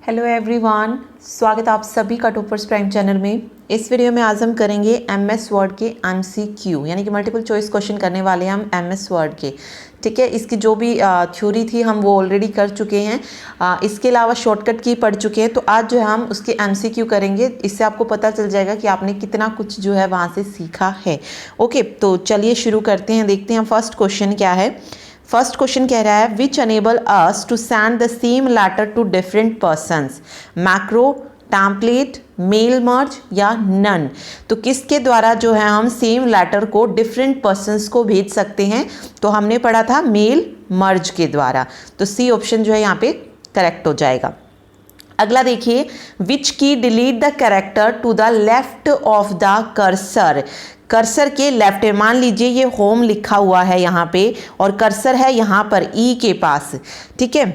Hello everyone, स्वागत है आप सभी का टॉपर्स प्राइम चैनल में। इस वीडियो में आज हम करेंगे एमएस वर्ड के एमसीक्यू यानी कि मल्टीपल चॉइस क्वेश्चन करने वाले हैं हम एमएस वर्ड के। ठीक है, इसकी जो भी थ्योरी थी हम वो ऑलरेडी कर चुके हैं। इसके अलावा शॉर्टकट की पढ़ चुके हैं। तो आज जो है हम उसके एमसीक्यू करेंगे। इससे आपको पता चल जाएगा कि आपने कितना कुछ जो है वहाँ से सीखा है। ओके, तो चलिए शुरू करते हैं, देखते हैं फर्स्ट क्वेश्चन क्या है। फर्स्ट क्वेश्चन कह रहा है which enable us to send the same letter to different persons, macro, template, mail merge या नन। तो किसके द्वारा जो है हम सेम लेटर को डिफरेंट पर्सन्स को भेज सकते हैं? तो हमने पढ़ा था मेल मर्ज के द्वारा। तो सी ऑप्शन जो है यहाँ पे करेक्ट हो जाएगा। अगला देखिए, which key delete the character to the left of the cursor. Cursor के लेफ्ट है, मान लीजिए ये होम लिखा हुआ है यहाँ पे और कर्सर है यहाँ पर ई के पास। ठीक है,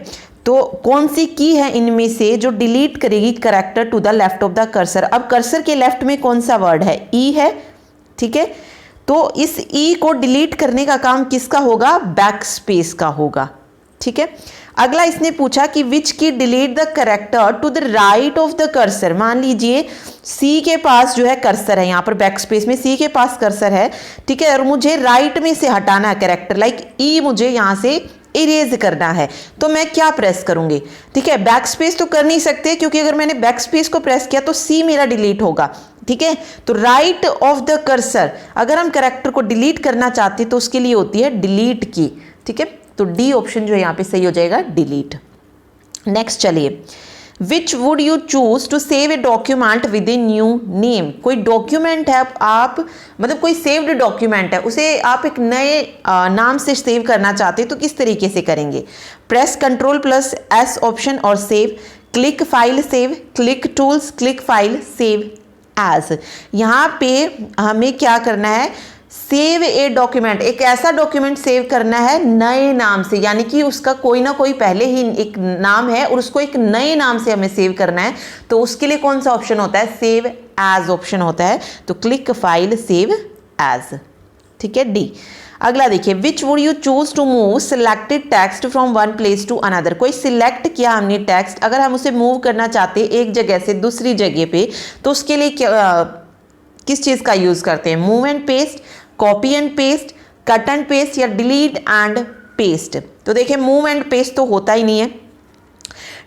तो कौन सी की है इनमें से जो डिलीट करेगी character to the left of the cursor? अब कर्सर के लेफ्ट में कौन सा वर्ड है? ई है। ठीक है, तो इस ई को डिलीट करने का काम किसका होगा? बैक स्पेस का होगा। ठीक है, अगला इसने पूछा कि which key delete the character to the right of the cursor. मान लीजिए सी के पास जो है कर्सर है, यहाँ पर बैक स्पेस में सी के पास कर्सर है। ठीक है, और मुझे राइट में से हटाना है कैरेक्टर, लाइक ई मुझे यहाँ से इरेज करना है। तो मैं क्या प्रेस करूंगी? ठीक है, बैक स्पेस तो कर नहीं सकते क्योंकि अगर मैंने बैक स्पेस को प्रेस किया तो सी मेरा डिलीट होगा। ठीक है, तो राइट ऑफ द कर्सर, अगर हम कैरेक्टर को डिलीट करना चाहते हैं तो उसके लिए होती है डिलीट की। ठीक है, तो डी ऑप्शन जो है यहाँ पे सही हो जाएगा, डिलीट। नेक्स्ट चलिए, which would you choose to save a document with a new name. कोई डॉक्यूमेंट है, आप मतलब कोई सेव्ड डॉक्यूमेंट है, उसे आप एक नए नाम से सेव करना चाहते हैं तो किस तरीके से करेंगे? Press control plus S option और save, click file save, click tools, click file save as. यहाँ पे हमें क्या करना है? सेव ए डॉक्यूमेंट, एक ऐसा डॉक्यूमेंट सेव करना है नए नाम से, यानी कि उसका कोई ना कोई पहले ही एक नाम है और उसको एक नए नाम से हमें सेव करना है। तो उसके लिए कौन सा ऑप्शन होता है? सेव एज ऑप्शन होता है। तो क्लिक फाइल सेव एज। ठीक है, डी। अगला देखिए, which would you choose to move selected text from one place to another. कोई सिलेक्ट किया हमने टेक्स्ट, अगर हम उसे मूव करना चाहते हैं एक जगह से दूसरी जगह पे, तो उसके लिए किस चीज़ का यूज़ करते हैं? Move and paste, copy and paste, cut and paste या डिलीट एंड पेस्ट। तो देखिए मूव एंड पेस्ट तो होता ही नहीं है,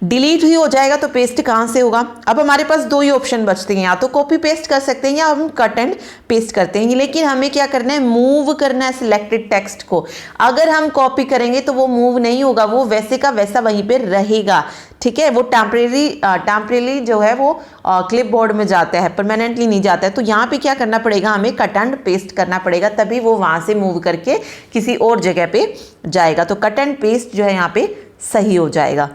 डिलीट ही हो जाएगा तो पेस्ट कहाँ से होगा? अब हमारे पास दो ही ऑप्शन बचते हैं, या तो कॉपी पेस्ट कर सकते हैं या हम कट एंड पेस्ट करते हैं। लेकिन हमें क्या करना है? मूव करना है सिलेक्टेड टेक्स्ट को। अगर हम कॉपी करेंगे तो वो मूव नहीं होगा, वो वैसे का वैसा वहीं पे रहेगा। ठीक है, वो टेम्परेरी जो है वो क्लिपबोर्ड में जाता है, परमानेंटली नहीं जाता है। तो यहाँ पे क्या करना पड़ेगा? हमें कट एंड पेस्ट करना पड़ेगा, तभी वो वहाँ से मूव करके किसी और जगह पे जाएगा। तो कट एंड पेस्ट जो है यहाँ पे सही हो जाएगा।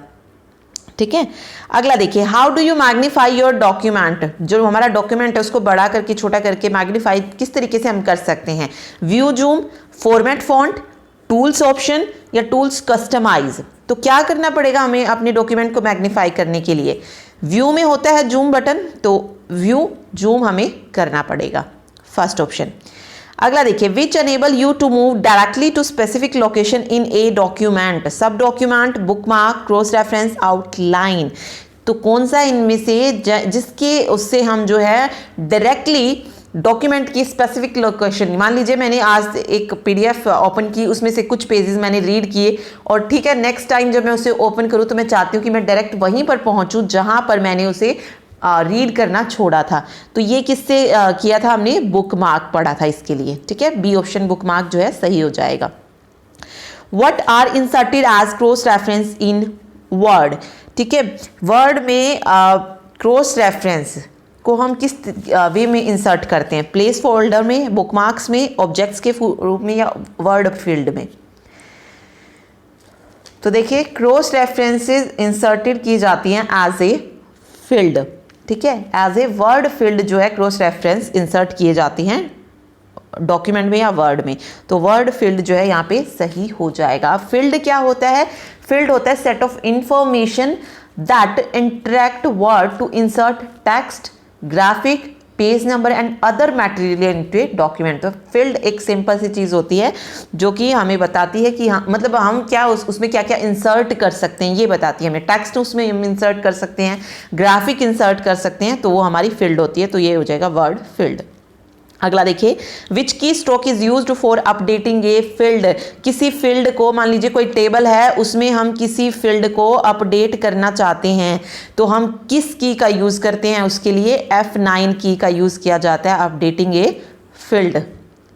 ठीक है, अगला देखिए, how do you magnify your document. जो हमारा डॉक्यूमेंट है उसको बड़ा करके छोटा करके मैग्नीफाई किस तरीके से हम कर सकते हैं? View zoom, format font, tools option या टूल्स कस्टमाइज। तो क्या करना पड़ेगा हमें अपने डॉक्यूमेंट को मैग्नीफाई करने के लिए? व्यू में होता है जूम बटन, तो व्यू जूम हमें करना पड़ेगा, फर्स्ट ऑप्शन। अगला देखिए, which enable you to move directly to specific location in a document, sub document, bookmark, cross reference, outline. तो कौन सा इनमें से जिसके उससे हम जो है डायरेक्टली डॉक्यूमेंट की स्पेसिफिक लोकेशन, मान लीजिए मैंने आज एक पीडीएफ ओपन की, उसमें से कुछ पेजेस मैंने रीड किए और ठीक है नेक्स्ट टाइम जब मैं उसे ओपन करूँ तो मैं चाहती हूँ कि मैं डायरेक्ट वहीं पर पहुँचूँ जहाँ पर मैंने उसे रीड करना छोड़ा था। तो ये किससे किया था? हमने बुकमार्क पढ़ा था इसके लिए। ठीक है, बी ऑप्शन बुकमार्क जो है सही हो जाएगा। What are inserted as cross reference in Word. ठीक है, वर्ड में क्रॉस रेफरेंस को हम किस वे में इंसर्ट करते हैं? प्लेस फोल्डर में, बुकमार्क्स में, ऑब्जेक्ट्स के रूप में या वर्ड फील्ड में? तो देखिए क्रॉस रेफरेंसेस इंसर्टेड की जाती हैं एज ए फील्ड। ठीक है, एज ए वर्ड फील्ड जो है क्रॉस रेफरेंस इंसर्ट किए जाती हैं डॉक्यूमेंट में या वर्ड में। तो वर्ड फील्ड जो है यहाँ पे सही हो जाएगा। फील्ड क्या होता है? फील्ड होता है set of information that interact Word to insert text, graphic, page number and other material into document. तो फील्ड एक सिंपल सी चीज़ होती है जो कि हमें बताती है कि मतलब हम क्या उसमें क्या क्या इंसर्ट कर सकते हैं, ये बताती है हमें। टेक्स्ट उसमें हम इंसर्ट कर सकते हैं, ग्राफिक इंसर्ट कर सकते हैं, तो वो हमारी फील्ड होती है। तो ये हो जाएगा वर्ड फील्ड। अगला देखिए, विच की stroke is used for updating a field. किसी फील्ड को, मान लीजिए कोई टेबल है, उसमें हम किसी फील्ड को अपडेट करना चाहते हैं तो हम किस की का यूज करते हैं, उसके लिए F9 की का यूज किया जाता है, अपडेटिंग ए फील्ड।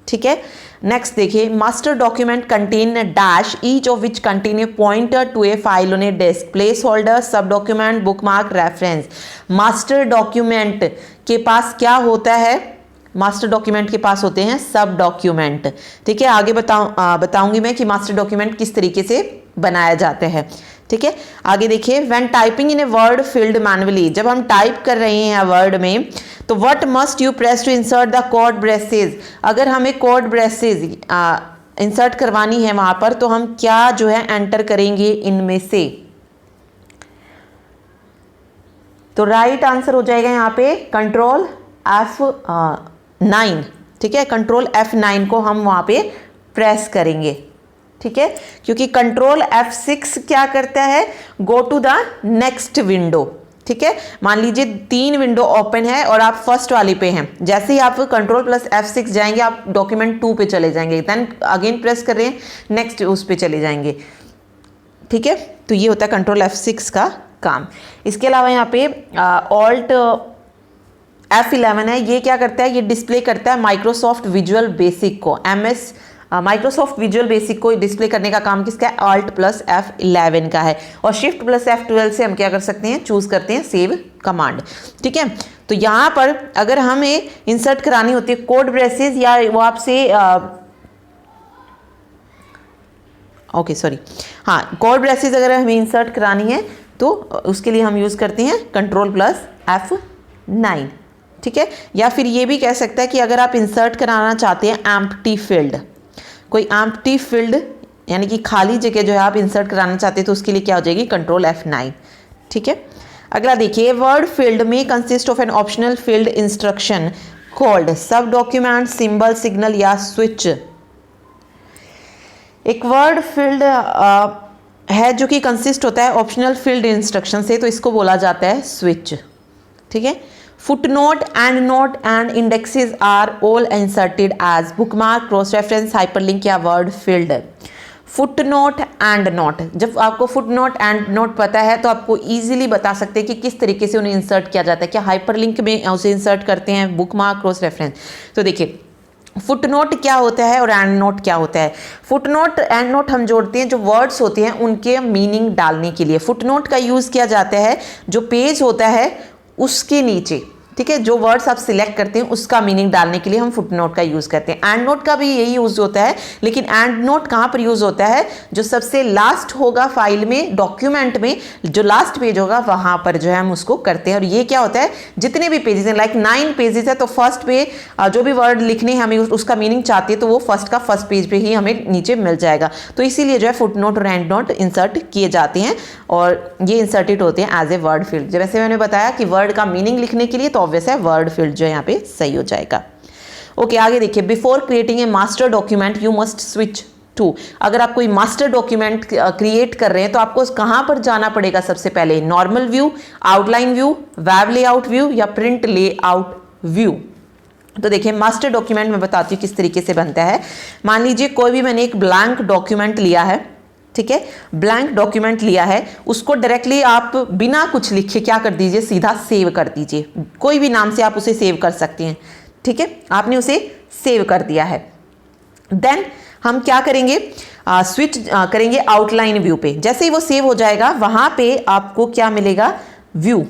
ठीक है, नेक्स्ट देखिए, master document contain dash each of which contain a pointer to a file on a disk, placeholder, sub document, bookmark, reference. Master document के पास क्या होता है, मास्टर डॉक्यूमेंट के पास होते हैं सब डॉक्यूमेंट। ठीक है, आगे बताऊंगी मैं कि मास्टर डॉक्यूमेंट किस तरीके से बनाया जाता है। ठीक है, आगे देखिए, when typing in a word field manually, जब हम टाइप कर रहे हैं वर्ड में, तो what must you press to insert the code braces. अगर हमें कोड ब्रेसेस इंसर्ट करवानी है वहां पर, तो हम क्या जो है एंटर करेंगे इनमें से। तो राइट आंसर हो जाएगा यहाँ पे कंट्रोल F9। ठीक है, कंट्रोल F9 को हम वहां पे प्रेस करेंगे। ठीक है, क्योंकि कंट्रोल F6 क्या करता है, go to the next window. ठीक है, मान लीजिए 3 विंडो ओपन है और आप फर्स्ट वाली पे हैं, जैसे ही आप कंट्रोल प्लस F6 जाएंगे आप डॉक्यूमेंट 2 पे चले जाएंगे, देन अगेन प्रेस कर रहे हैं, नेक्स्ट उस पे चले जाएंगे। ठीक है, तो ये होता है कंट्रोल F6 का काम। इसके अलावा यहाँ पे ऑल्ट F11 है, ये क्या करता है, ये डिस्प्ले करता है माइक्रोसॉफ्ट विजुअल बेसिक को। माइक्रोसॉफ्ट विजुअल बेसिक को डिस्प्ले करने का काम किसका है, ऑल्ट प्लस F11 का है। और शिफ्ट प्लस F12 से हम क्या कर सकते हैं, चूज करते हैं सेव कमांड। ठीक है, तो यहाँ पर अगर हमें इंसर्ट करानी होती है कोड ब्रेसेस, या वो आपसे कोड ब्रेसेस अगर हमें इंसर्ट करानी है तो उसके लिए हम यूज करते हैं कंट्रोल प्लस F9। ठीक है, या फिर ये भी कह सकता है कि अगर आप इंसर्ट कराना चाहते हैं एम्प्टी फील्ड, कोई एम्प्टी फील्ड यानी कि खाली जगह जो है आप इंसर्ट कराना चाहते हैं, तो उसके लिए क्या हो जाएगी, कंट्रोल F9। ठीक है, अगला देखिए, वर्ड फील्ड में consist of an optional field instruction called सब डॉक्यूमेंट, सिंबल, सिग्नल या स्विच। एक वर्ड फील्ड है जो कि कंसिस्ट होता है ऑप्शनल फील्ड इंस्ट्रक्शन से, तो इसको बोला जाता है स्विच। ठीक है, footnote, endnote and indexes are all inserted as bookmark, cross reference, hyperlink या word field. Footnote endnote, जब आपको फुटनोट एंड नोट पता है तो आपको इजीली बता सकते हैं कि किस तरीके से उन्हें इंसर्ट किया जाता है। क्या हाइपरलिंक में उसे इंसर्ट करते हैं, बुकमार्क, क्रॉस रेफरेंस। तो देखिए, फुटनोट क्या होता है और एंड नोट क्या होता है। फुटनोट एंड नोट हम जोड़ते हैं जो वर्ड्स होते हैं उनके मीनिंग डालने के लिए। फुटनोट का यूज़ किया जाता है जो पेज होता है उसके नीचे। ठीक है, जो वर्ड्स आप सिलेक्ट करते हैं उसका मीनिंग डालने के लिए हम फुटनोट का यूज़ करते हैं। एंड नोट का भी यही यूज़ होता है, लेकिन एंड नोट कहाँ पर यूज़ होता है, जो सबसे लास्ट होगा फाइल में, डॉक्यूमेंट में जो लास्ट पेज होगा वहाँ पर जो है हम उसको करते हैं। और ये क्या होता है, जितने भी पेजेस हैं, लाइक 9 पेजेस है, तो फर्स्ट पे जो भी वर्ड लिखने हैं हमें उसका मीनिंग चाहते हैं तो वो फर्स्ट का फर्स्ट पेज पे ही हमें नीचे मिल जाएगा। तो इसीलिए जो है फुटनोट और एंड नोट इंसर्ट किए जाते हैं और ये इंसर्टेड होते हैं एज ए वर्ड फील्ड। जैसे मैंने बताया कि वर्ड का मीनिंग लिखने के लिए, तो ऑब्वियस है वर्ड फील्ड जो यहाँ पे सही हो जाएगा। ओके, आगे देखिए, before creating a master document you must switch to. अगर आप कोई मास्टर डॉक्यूमेंट क्रिएट कर रहे हैं तो आपको कहां पर जाना पड़ेगा सबसे पहले, normal view, outline view, web layout view या प्रिंट लेआउट व्यू। तो देखिए, मास्टर डॉक्यूमेंट मैं बताती हूँ किस तरीके से बनता है। मान लीजिए कोई भी मैंने एक ब्लैंक डॉक्यूमेंट लिया है, ठीक है, ब्लैंक डॉक्यूमेंट लिया है, उसको डायरेक्टली आप बिना कुछ लिखे क्या कर दीजिए, सीधा सेव कर दीजिए। कोई भी नाम से आप उसे सेव कर सकती हैं। ठीक है, आपने उसे सेव कर दिया है। देन हम क्या करेंगे, स्विच करेंगे आउटलाइन व्यू पे। जैसे ही वो सेव हो जाएगा वहां पे आपको क्या मिलेगा, व्यू।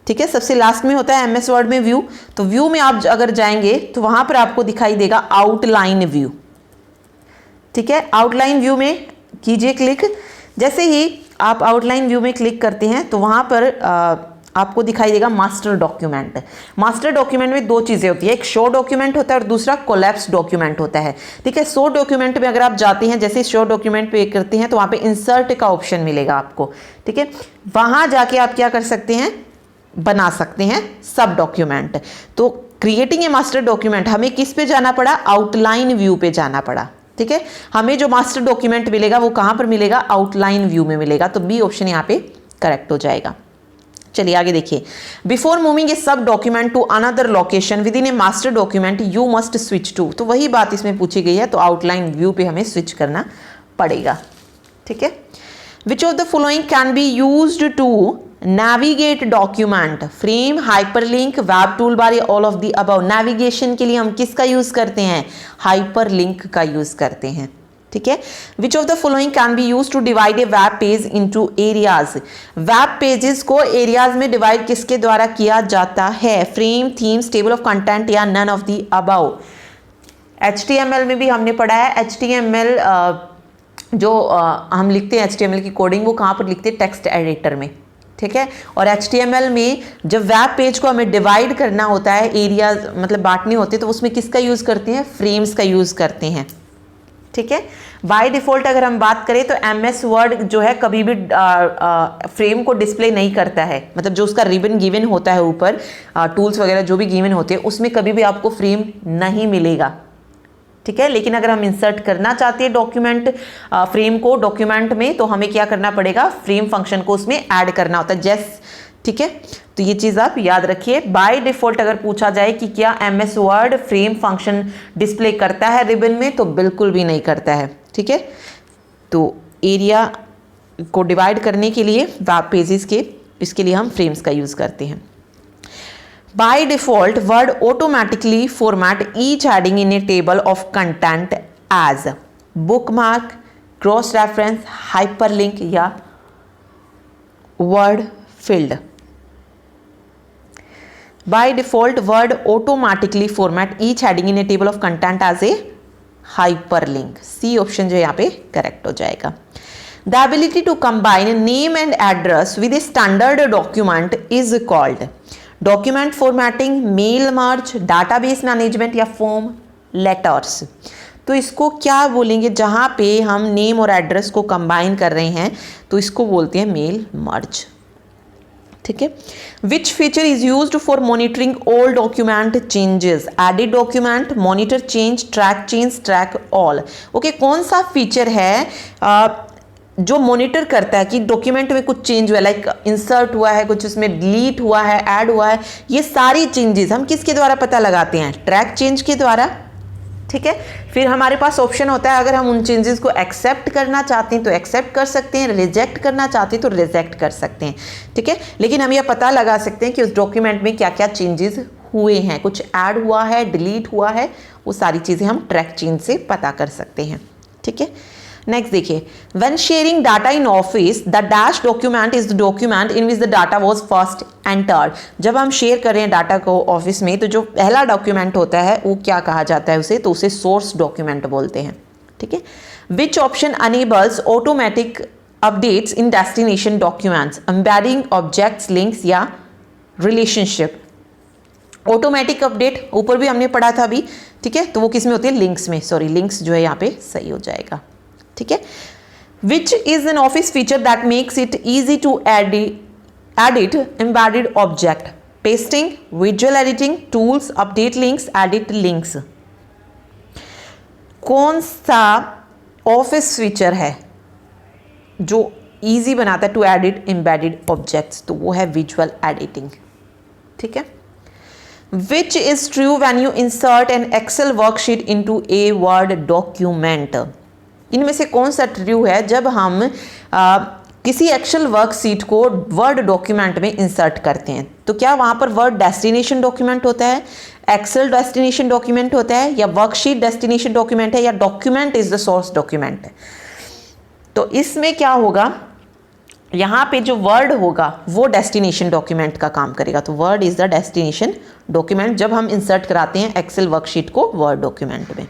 ठीक है, सबसे लास्ट में होता है MS वर्ड में व्यू। तो व्यू में आप अगर जाएंगे तो वहां पर आपको दिखाई देगा आउटलाइन व्यू। ठीक है, आउटलाइन व्यू में कीजिए क्लिक। जैसे ही आप आउटलाइन व्यू में क्लिक करते हैं तो वहां पर आपको दिखाई देगा मास्टर डॉक्यूमेंट। मास्टर डॉक्यूमेंट में 2 चीज़ें होती है, एक शो डॉक्यूमेंट होता है और दूसरा कोलैप्स डॉक्यूमेंट होता है। ठीक है, शो डॉक्यूमेंट में अगर आप जाते हैं, जैसे शो डॉक्यूमेंट पे करते हैं तो वहाँ पे इंसर्ट का ऑप्शन मिलेगा आपको। ठीक है, वहाँ जाके आप क्या कर सकते हैं, बना सकते हैं सब डॉक्यूमेंट। तो क्रिएटिंग ए मास्टर डॉक्यूमेंट हमें किस पे जाना पड़ा, आउटलाइन व्यू पे जाना पड़ा। ठीक है, हमें जो मास्टर डॉक्यूमेंट मिलेगा वो कहां पर मिलेगा, आउटलाइन व्यू में मिलेगा। तो बी ऑप्शन यहां पे करेक्ट हो जाएगा। चलिए आगे देखिए, before moving a sub document to another location within a master document you must switch to. तो वही बात इसमें पूछी गई है, तो आउटलाइन व्यू पे हमें स्विच करना पड़ेगा। ठीक है, which of the following can be used to navigate document, frame, hyperlink, web tool bar, all of the above. Navigation के लिए हम किसका यूज करते हैं, हाइपरलिंक का यूज करते हैं। ठीक है, which of the following can be use to divide a web page into areas. Web pages को एरियाज में डिवाइड किसके द्वारा किया जाता है, frame, themes, table of content या none of the above. HTML में भी हमने पढ़ा है, HTML जो हम लिखते हैं HTML की कोडिंग, वो कहाँ पर लिखते हैं, टेक्स्ट एडिटर में। ठीक है, और HTML में जब वेब पेज को हमें डिवाइड करना होता है, एरिया मतलब बांटने होते हैं, तो उसमें किसका यूज करते हैं, फ्रेम्स का यूज करते हैं। ठीक है, बाय डिफॉल्ट अगर हम बात करें तो MS वर्ड जो है कभी भी फ्रेम को डिस्प्ले नहीं करता है, मतलब जो उसका रिबन गिवन होता है ऊपर, टूल्स वगैरह जो भी गिवन होते हैं उसमें कभी भी आपको फ्रेम नहीं मिलेगा। ठीक है, लेकिन अगर हम इंसर्ट करना चाहते हैं डॉक्यूमेंट फ्रेम को डॉक्यूमेंट में, तो हमें क्या करना पड़ेगा, फ्रेम फंक्शन को उसमें ऐड करना होता है, जैस। ठीक है, तो ये चीज आप याद रखिए। बाय डिफॉल्ट अगर पूछा जाए कि क्या MS word frame function display करता है रिबन में, तो बिल्कुल भी नहीं करता है। ठीक है, तो एरिया को डिवाइड करने के लिए वेब पेजेस के, इसके लिए हम फ्रेम्स का यूज करते हैं। By default, Word automatically format each heading in a table of content as bookmark, cross reference, hyperlink या word filled. By default, Word automatically format each heading in a table of content as a hyperlink. C option जो यहाँ पे correct हो जाएगा। The ability to combine name and address with a standard document is called document formatting, mail merge, database management या form letters. तो इसको क्या बोलेंगे, जहां पे हम नेम और एड्रेस को कंबाइन कर रहे हैं तो इसको बोलते हैं मेल मर्ज। ठीक है, which feature is used for monitoring all document changes, edit document, monitor change, track all. Okay, कौन सा फीचर है जो मॉनिटर करता है कि डॉक्यूमेंट में कुछ चेंज हुआ है, लाइक इंसर्ट हुआ है, कुछ उसमें डिलीट हुआ है, ऐड हुआ है, ये सारी चेंजेस हम किसके द्वारा पता लगाते हैं, ट्रैक चेंज के द्वारा। ठीक है, फिर हमारे पास ऑप्शन होता है, अगर हम उन चेंजेस को एक्सेप्ट करना चाहते हैं तो एक्सेप्ट कर सकते हैं, रिजेक्ट करना चाहते हैं तो रिजेक्ट कर सकते हैं। ठीक है, लेकिन हम यह पता लगा सकते हैं कि उस डॉक्यूमेंट में क्या क्या चेंजेस हुए हैं, कुछ ऐड हुआ है, डिलीट हुआ है, वो सारी चीज़ें हम ट्रैक चेंज से पता कर सकते हैं। ठीक है, नेक्स्ट देखिए, when sharing data in office the dash document is the document in which the data was first entered। जब हम शेयर कर रहे हैं डाटा को ऑफिस में, तो जो पहला डॉक्यूमेंट होता है वो क्या कहा जाता है उसे, तो उसे सोर्स डॉक्यूमेंट बोलते हैं। ठीक है, which option enables automatic updates in destination documents, embedding objects, links या रिलेशनशिप। ऑटोमेटिक अपडेट ऊपर भी हमने पढ़ा था अभी। ठीक है, तो वो किस में होती है, लिंक्स में, सॉरी लिंक्स जो है यहाँ पे सही हो जाएगा। ठीक है, which is an office feature that makes it easy to edit embedded object, pasting, visual editing, tools, update links, edit links. कौन सा ऑफिस फीचर है जो इजी बनाता है टू एडिट एम्बेडेड ऑब्जेक्ट्स, तो वो है विजुअल एडिटिंग। ठीक है, which is true when you insert an Excel worksheet into a Word document. इनमें से कौन सा ट्रू है, जब हम किसी एक्सेल वर्कशीट को वर्ड डॉक्यूमेंट में इंसर्ट करते हैं तो क्या वहां पर वर्ड डेस्टिनेशन डॉक्यूमेंट होता है, एक्सेल डेस्टिनेशन डॉक्यूमेंट होता है, या वर्कशीट डेस्टिनेशन डॉक्यूमेंट है, या document is the source document है। तो इसमें क्या होगा, यहाँ पे जो वर्ड होगा वो डेस्टिनेशन डॉक्यूमेंट का काम करेगा। तो word is the destination document जब हम इंसर्ट कराते हैं एक्सेल वर्कशीट को वर्ड डॉक्यूमेंट में।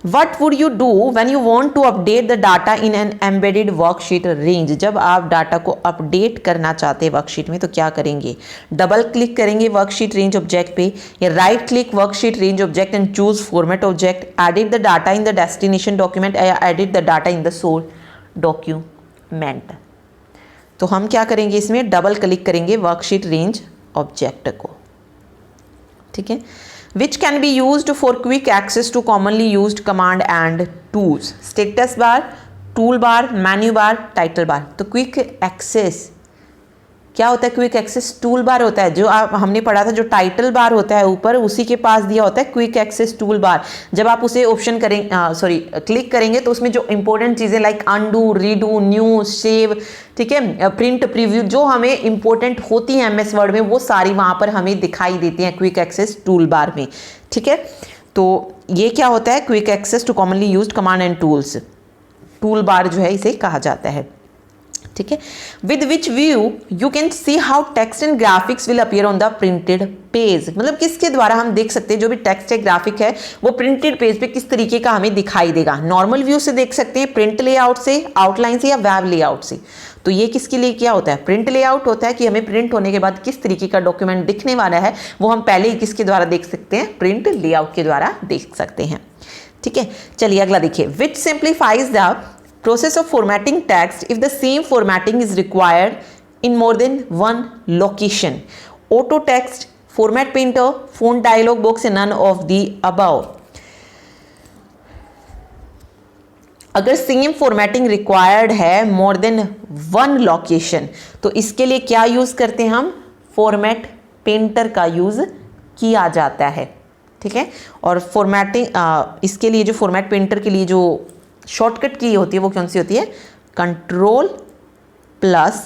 What would you do when you want to update the data in an embedded worksheet range? जब आप डाटा को अपडेट करना चाहते हैं वर्कशीट में तो क्या करेंगे, डबल क्लिक करेंगे वर्कशीट रेंज ऑब्जेक्ट पे, या right click worksheet range object and choose format object, edit the data in the destination document या edit the data in the source document. तो हम क्या करेंगे, इसमें डबल क्लिक करेंगे वर्कशीट रेंज ऑब्जेक्ट को, ठीक है। Which can be used for quick access to commonly used command and tools, status bar, tool bar, menu bar, title bar. तो क्विक एक्सेस क्या होता है, क्विक एक्सेस टूल बार होता है। जो हमने पढ़ा था, जो टाइटल बार होता है ऊपर उसी के पास दिया होता है क्विक एक्सेस टूल बार। जब आप उसे ऑप्शन क्लिक करेंगे तो उसमें जो इंपॉर्टेंट चीज़ें like undo, redo, new, save, ठीक है, प्रिंट, प्रीव्यू, जो हमें इंपॉर्टेंट होती हैं एमएस वर्ड में, वो सारी वहाँ पर हमें दिखाई देती हैं क्विक एक्सेस टूल बार में, ठीक है। तो ये क्या होता है, quick access to commonly used command and tools, tool bar जो है इसे कहा जाता है, ठीक है। With which view you can see how text and graphics will appear on the printed page, मतलब किसके द्वारा हम देख सकते हैं जो भी टेक्स्ट है, ग्राफिक है, वो प्रिंटेड पेज पे किस तरीके का हमें दिखाई देगा। नॉर्मल व्यू से देख सकते हैं, प्रिंट लेआउट से, आउटलाइन से, या वेब लेआउट से। तो ये किसके लिए क्या होता है, प्रिंट लेआउट होता है कि हमें प्रिंट होने के बाद किस तरीके का डॉक्यूमेंट दिखने वाला है, वो हम पहले ही किसके द्वारा देख सकते हैं, प्रिंट लेआउट के द्वारा देख सकते हैं, ठीक है। चलिए अगला देखिए, which simplifies the process of formatting text if the same formatting is required in more than one location. Auto text, format painter, font dialog box and none of the above. अगर सेम फॉर्मेटिंग रिक्वायर्ड है more than one location, तो इसके लिए क्या use करते हैं हम, format painter का यूज किया जाता है, ठीक है। और फॉर्मेटिंग इसके लिए जो फॉर्मेट पेंटर के लिए जो शॉर्टकट की होती है वो कौन सी होती है, कंट्रोल प्लस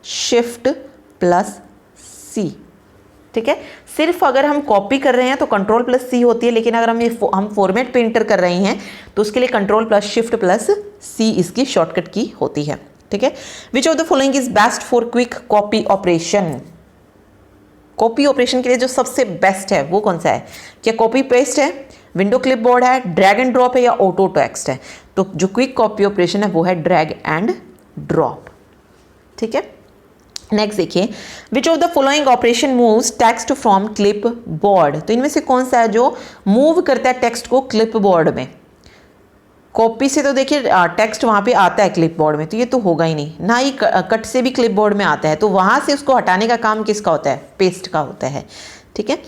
शिफ्ट प्लस सी, ठीक है। सिर्फ अगर हम कॉपी कर रहे हैं तो कंट्रोल प्लस सी होती है, लेकिन अगर हम फॉर्मेट पेंटर कर रहे हैं तो उसके लिए कंट्रोल प्लस शिफ्ट प्लस सी इसकी शॉर्टकट की होती है, ठीक है। Which of the following is best for quick copy operation, copy operation के लिए जो सबसे बेस्ट है वो कौन सा है, क्या कॉपी पेस्ट है, विंडो क्लिपबोर्ड है, ड्रैग एंड ड्रॉप है, या ऑटो टेक्स्ट है। तो जो क्विक कॉपी ऑपरेशन है वो है ड्रैग एंड ड्रॉप, ठीक है। नेक्स्ट देखिए, which of the following operation moves text from clip board, तो इनमें से कौन सा है जो मूव करता है टेक्स्ट को क्लिप बोर्ड में। कॉपी से तो देखिए टेक्स्ट वहाँ पे आता है क्लिप बोर्ड में, तो ये तो होगा ही नहीं, ना ही कट से भी क्लिप बोर्ड में आता है, तो वहाँ से उसको हटाने का काम किसका होता है, पेस्ट का होता है, ठीक है।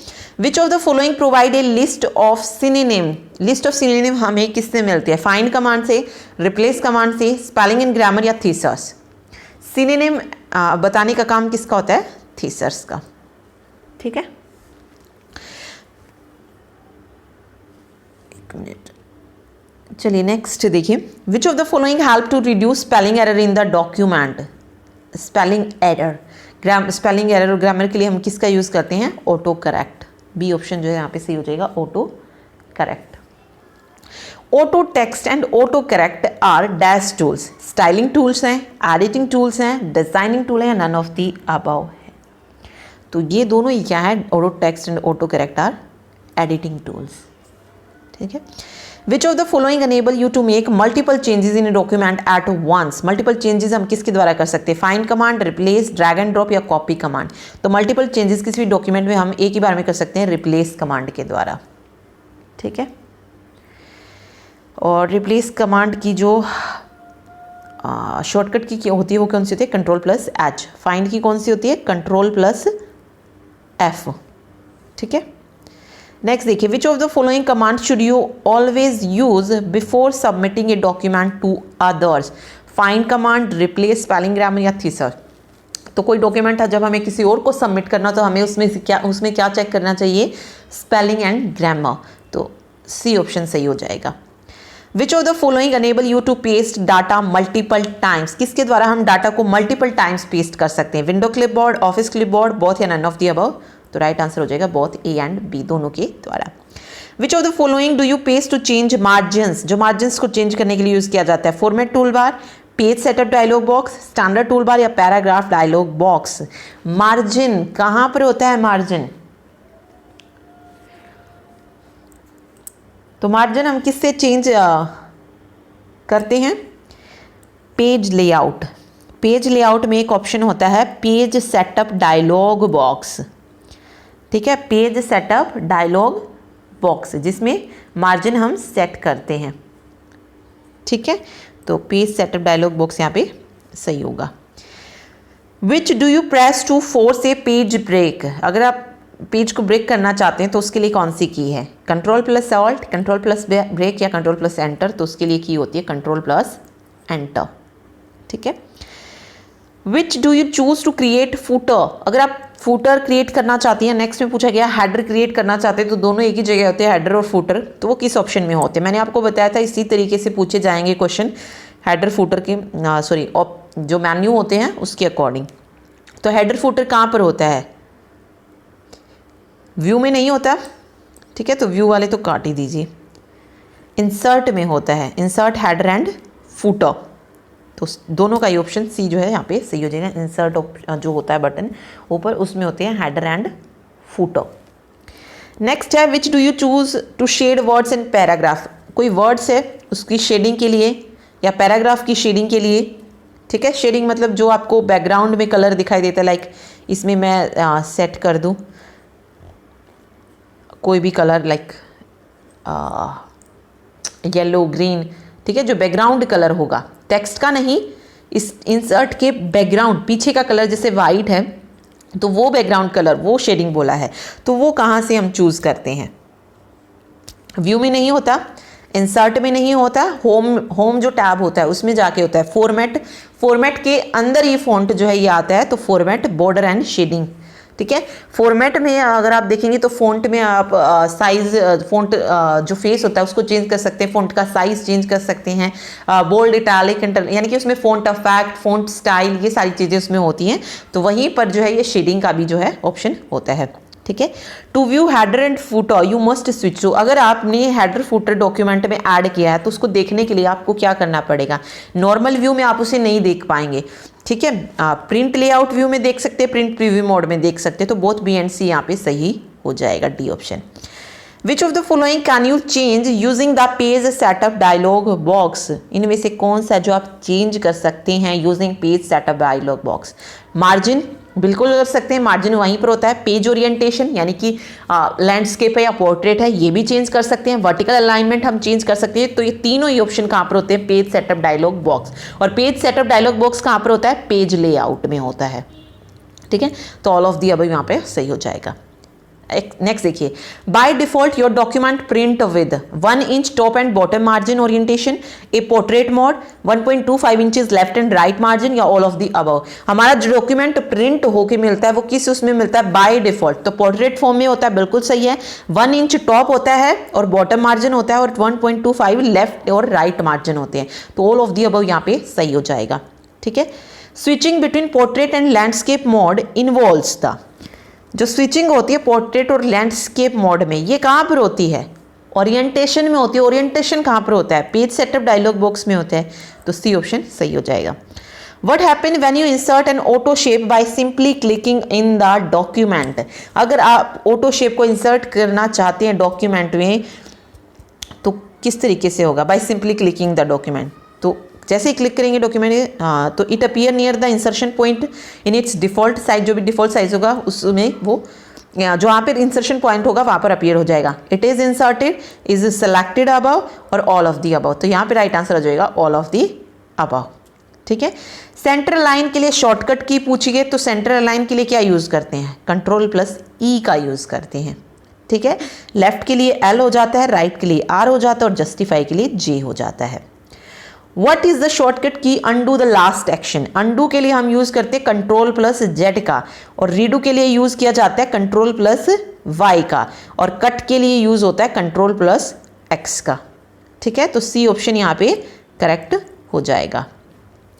Which of the following provide a list of synonym, list of synonym हमें किससे मिलती है, फाइंड कमांड से, रिप्लेस कमांड से, स्पेलिंग एंड ग्रामर, या थीसर्स। सिनोनिम बताने का काम किसका होता है, थीसर्स का, ठीक है। एक मिनट, चलिए नेक्स्ट देखिए, which of the following help to reduce spelling error in the document, spelling error, spelling error और ग्रामर के लिए हम किसका यूज करते हैं, ऑटो करेक्ट। बी ऑप्शन जो है यहाँ पे सही हो जाएगा, auto correct. Auto text and auto correct are dash tools, styling tools हैं, एडिटिंग टूल्स हैं, डिजाइनिंग टूल है, नन ऑफ दी अबव है। तो ये दोनों ही क्या है, auto text and auto correct are editing tools, ठीक है। Which of the following enable you to make multiple changes in document at once, multiple changes हम किसके द्वारा कर सकते हैं, find command, replace, drag and drop, या कॉपी कमांड। तो मल्टीपल चेंजेस किसी भी डॉक्यूमेंट में हम एक ही बार में कर सकते हैं रिप्लेस कमांड के द्वारा, ठीक है। और रिप्लेस कमांड की जो शॉर्टकट की होती है वो कौन सी होती है, कंट्रोल प्लस एच। फाइंड की कौन सी होती है, कंट्रोल प्लस एफ, ठीक है। नेक्स्ट देखिए, which of the following command should you always use before submitting a document to others, find command, replace, spelling grammar, या थीसर। तो कोई डॉक्यूमेंट है जब हमें किसी और को सबमिट करना, तो हमें उसमें क्या चेक करना चाहिए, स्पेलिंग एंड ग्रामर। तो सी ऑप्शन सही हो जाएगा। Which of the following enable you to paste data multiple times, किसके द्वारा हम डाटा को मल्टीपल टाइम्स पेस्ट कर सकते हैं, window clipboard, office clipboard, both, या नन ऑफ द अबव। तो राइट आंसर हो जाएगा बोथ, ए एंड बी दोनों के द्वारा। Which of the following do you paste to change margins, जो मार्जिन्स को चेंज करने के लिए यूज किया जाता है, format tool bar, page setup dialog box, standard tool bar, या पैराग्राफ डायलॉग बॉक्स। मार्जिन कहां पर होता है, मार्जिन, तो मार्जिन हम किससे चेंज करते हैं, पेज लेआउट। पेज लेआउट में एक ऑप्शन होता है पेज सेटअप डायलॉग बॉक्स, ठीक है, पेज सेटअप डायलॉग बॉक्स, जिसमें मार्जिन हम सेट करते हैं, ठीक है। तो पेज सेटअप डायलॉग बॉक्स यहाँ पे सही होगा। Which do you press to force a page break, अगर आप पेज को ब्रेक करना चाहते हैं तो उसके लिए कौन सी की है, control plus alt, control plus break या कंट्रोल प्लस एंटर, तो उसके लिए की होती है कंट्रोल प्लस एंटर। ठीक है। Which do you choose to create footer, अगर आप फूटर क्रिएट करना चाहती हैं, नेक्स्ट में पूछा गया हेडर क्रिएट करना चाहते हैं, तो दोनों एक ही जगह होते हैं हेडर और फूटर, तो वो किस ऑप्शन में होते हैं। मैंने आपको बताया था इसी तरीके से पूछे जाएंगे क्वेश्चन हेडर फूटर के सॉरी जो मेन्यू होते हैं उसके अकॉर्डिंग। तो हेडर फूटर कहाँ पर होता है, व्यू में नहीं होता। ठीक है, तो व्यू वाले तो काट ही दीजिए। इंसर्ट में होता है, इंसर्ट हेडर एंड फूटर, तो दोनों का ही ऑप्शन सी जो है यहाँ पे सही हो जाएगा। इंसर्ट जो होता है बटन ऊपर, उसमें होते हैं हेडर एंड फूटर। नेक्स्ट है which do you choose to shade words in paragraph, कोई वर्ड्स है उसकी शेडिंग के लिए या पैराग्राफ की शेडिंग के लिए। ठीक है, शेडिंग मतलब जो आपको बैकग्राउंड में कलर दिखाई देता है, लाइक इसमें मैं सेट कर दूँ कोई भी कलर लाइक येलो ग्रीन। ठीक है, जो बैकग्राउंड कलर होगा टेक्स्ट का नहीं, इस इंसर्ट के बैकग्राउंड पीछे का कलर जैसे वाइट है तो वो बैकग्राउंड कलर वो शेडिंग बोला है, तो वो कहाँ से हम चूज करते हैं, व्यू में नहीं होता, इंसर्ट में नहीं होता, होम जो टैब होता है उसमें जाके होता है, फॉर्मेट के अंदर ये फॉन्ट जो है ये आता है, तो फॉर्मेट बॉर्डर एंड शेडिंग। ठीक है, फॉर्मेट में अगर आप देखेंगे तो फॉन्ट में आप साइज फॉन्ट जो फेस होता है उसको चेंज कर सकते हैं, फॉन्ट का साइज चेंज कर सकते हैं, बोल्ड इटैलिक यानी कि उसमें फॉन्ट इफेक्ट फॉन्ट स्टाइल ये सारी चीज़ें उसमें होती हैं, तो वहीं पर जो है ये शेडिंग का भी जो है ऑप्शन होता है। ठीक है, to view header and footer you must switch to, अगर आपने हेडर फूटर डॉक्यूमेंट में ऐड किया है तो उसको देखने के लिए आपको क्या करना पड़ेगा, नॉर्मल व्यू में आप उसे नहीं देख पाएंगे। ठीक है, प्रिंट लेआउट व्यू में देख सकते हैं, प्रिंट प्रीव्यू मोड में देख सकते हैं, तो बोथ बी एंड सी यहाँ पे सही हो जाएगा, D option. Which of the following can you change using the page setup dialog box, इनमें से कौन सा जो आप चेंज कर सकते हैं using page setup dialog box. Margin बिल्कुल कर सकते हैं, मार्जिन वहीं पर होता है। पेज ओरिएंटेशन यानी कि लैंडस्केप है या पोर्ट्रेट है ये भी चेंज कर सकते हैं। वर्टिकल अलाइनमेंट हम चेंज कर सकते हैं। तो ये तीनों ही ऑप्शन कहाँ पर होते हैं, पेज सेटअप डायलॉग बॉक्स। और पेज सेटअप डायलॉग बॉक्स कहाँ पर होता है, पेज लेआउट में होता है। ठीक है, तो ऑल ऑफ दी अब यहाँ पे सही हो जाएगा। नेक्स्ट देखिए, by default your document print with 1 inch top and bottom margin orientation, A portrait mode, 1.25 inches left and right margin, या ऑल ऑफ दी अबव। हमारा जो डॉक्यूमेंट प्रिंट होके मिलता है वो किस उसमें मिलता है, बाय डिफॉल्ट। तो पोर्ट्रेट फॉर्म में होता है, बिल्कुल सही है। 1 इंच टॉप होता है और बॉटम मार्जिन होता है, और 1.25 लेफ्ट और राइट मार्जिन होते हैं। तो ऑल ऑफ दी अबव यहाँ पे सही हो जाएगा। ठीक है, switching between portrait and landscape mode involves the, जो स्विचिंग होती है पोर्ट्रेट और लैंडस्केप मोड में, ये कहाँ पर होती है, ओरिएंटेशन में होती है। ओरिएंटेशन कहाँ पर होता है, पेज सेटअप डायलॉग बॉक्स में होता है। तो सी ऑप्शन सही हो जाएगा। What happen when you insert an auto shape by simply clicking in the document? अगर आप ऑटो शेप को इंसर्ट करना चाहते हैं डॉक्यूमेंट में तो किस तरीके से होगा, by simply clicking the document. तो जैसे ही क्लिक करेंगे डॉक्यूमेंट तो it appear near the insertion point in its default size, जो भी डिफॉल्ट साइज होगा उसमें वो जो वहाँ पर इंसर्शन पॉइंट होगा वहाँ पर अपीयर हो जाएगा। It is inserted, is selected above, और ऑल ऑफ दी अबव। तो यहाँ पे राइट आंसर हो जाएगा ऑल ऑफ दी अबव। ठीक है, सेंटर लाइन के लिए शॉर्टकट की पूछी गई तो सेंटर लाइन के लिए क्या यूज़ करते हैं, कंट्रोल प्लस ई का यूज़ करते हैं। ठीक है, लेफ्ट के लिए एल हो जाता है, राइट के लिए आर हो जाता है, और जस्टिफाई के लिए जे हो जाता है। What is the shortcut की undo the last action? undo के लिए हम यूज करते हैं कंट्रोल प्लस जेड का, और रीडू के लिए यूज किया जाता है कंट्रोल प्लस वाई का, और कट के लिए यूज होता है कंट्रोल प्लस एक्स का। ठीक है, तो सी ऑप्शन यहाँ पे करेक्ट हो जाएगा।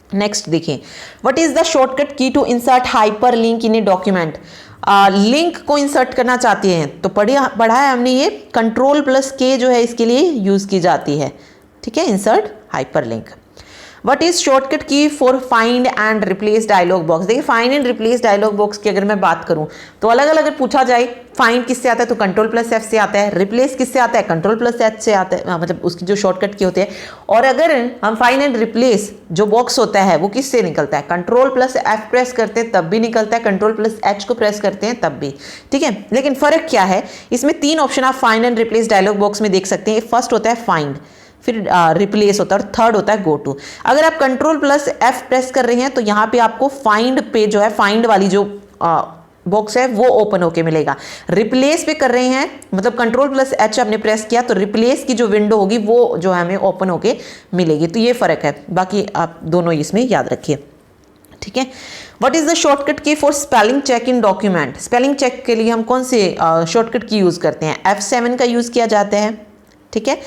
नेक्स्ट देखिए, what is the shortcut key to insert hyper link in a document. Link को इंसर्ट करना चाहते हैं तो पढ़ा है हमने, ये कंट्रोल प्लस के जो है इसके लिए यूज की जाती है। ठीक है, insert hyperlink. What is shortcut key for find and replace dialog box. देखिए, find and replace dialog box की अगर मैं बात करूं तो अलग अलग अगर पूछा जाए, फाइंड किससे आता है तो कंट्रोल प्लस एफ से आता है, रिप्लेस किससे आता है कंट्रोल प्लस एच से आता है, मतलब उसकी जो शॉर्टकट की होती है। और अगर हम फाइंड एंड रिप्लेस जो बॉक्स होता है वो किससे निकलता है, कंट्रोल प्लस एफ प्रेस करते हैं तब भी निकलता है, कंट्रोल प्लस एच को प्रेस करते हैं तब भी। ठीक है, लेकिन फर्क क्या है, इसमें 3 ऑप्शन आप find and replace dialog box में देख सकते हैं। फर्स्ट होता है फाइंड, फिर रिप्लेस होता है और थर्ड होता है गो टू। अगर आप कंट्रोल प्लस एफ प्रेस कर रहे हैं तो यहाँ पे आपको फाइंड पे जो है, फाइंड वाली जो बॉक्स है वो ओपन होके मिलेगा। रिप्लेस पे कर रहे हैं मतलब कंट्रोल प्लस एच आपने प्रेस किया तो रिप्लेस की जो विंडो होगी वो जो है हमें ओपन होके मिलेगी। तो ये फर्क है, बाकी आप दोनों इसमें याद रखिए, ठीक है। What is the shortcut key for spelling check in document? Spelling check के लिए हम कौन से शॉर्टकट की यूज करते हैं? F7 का यूज किया जाता है, ठीक है।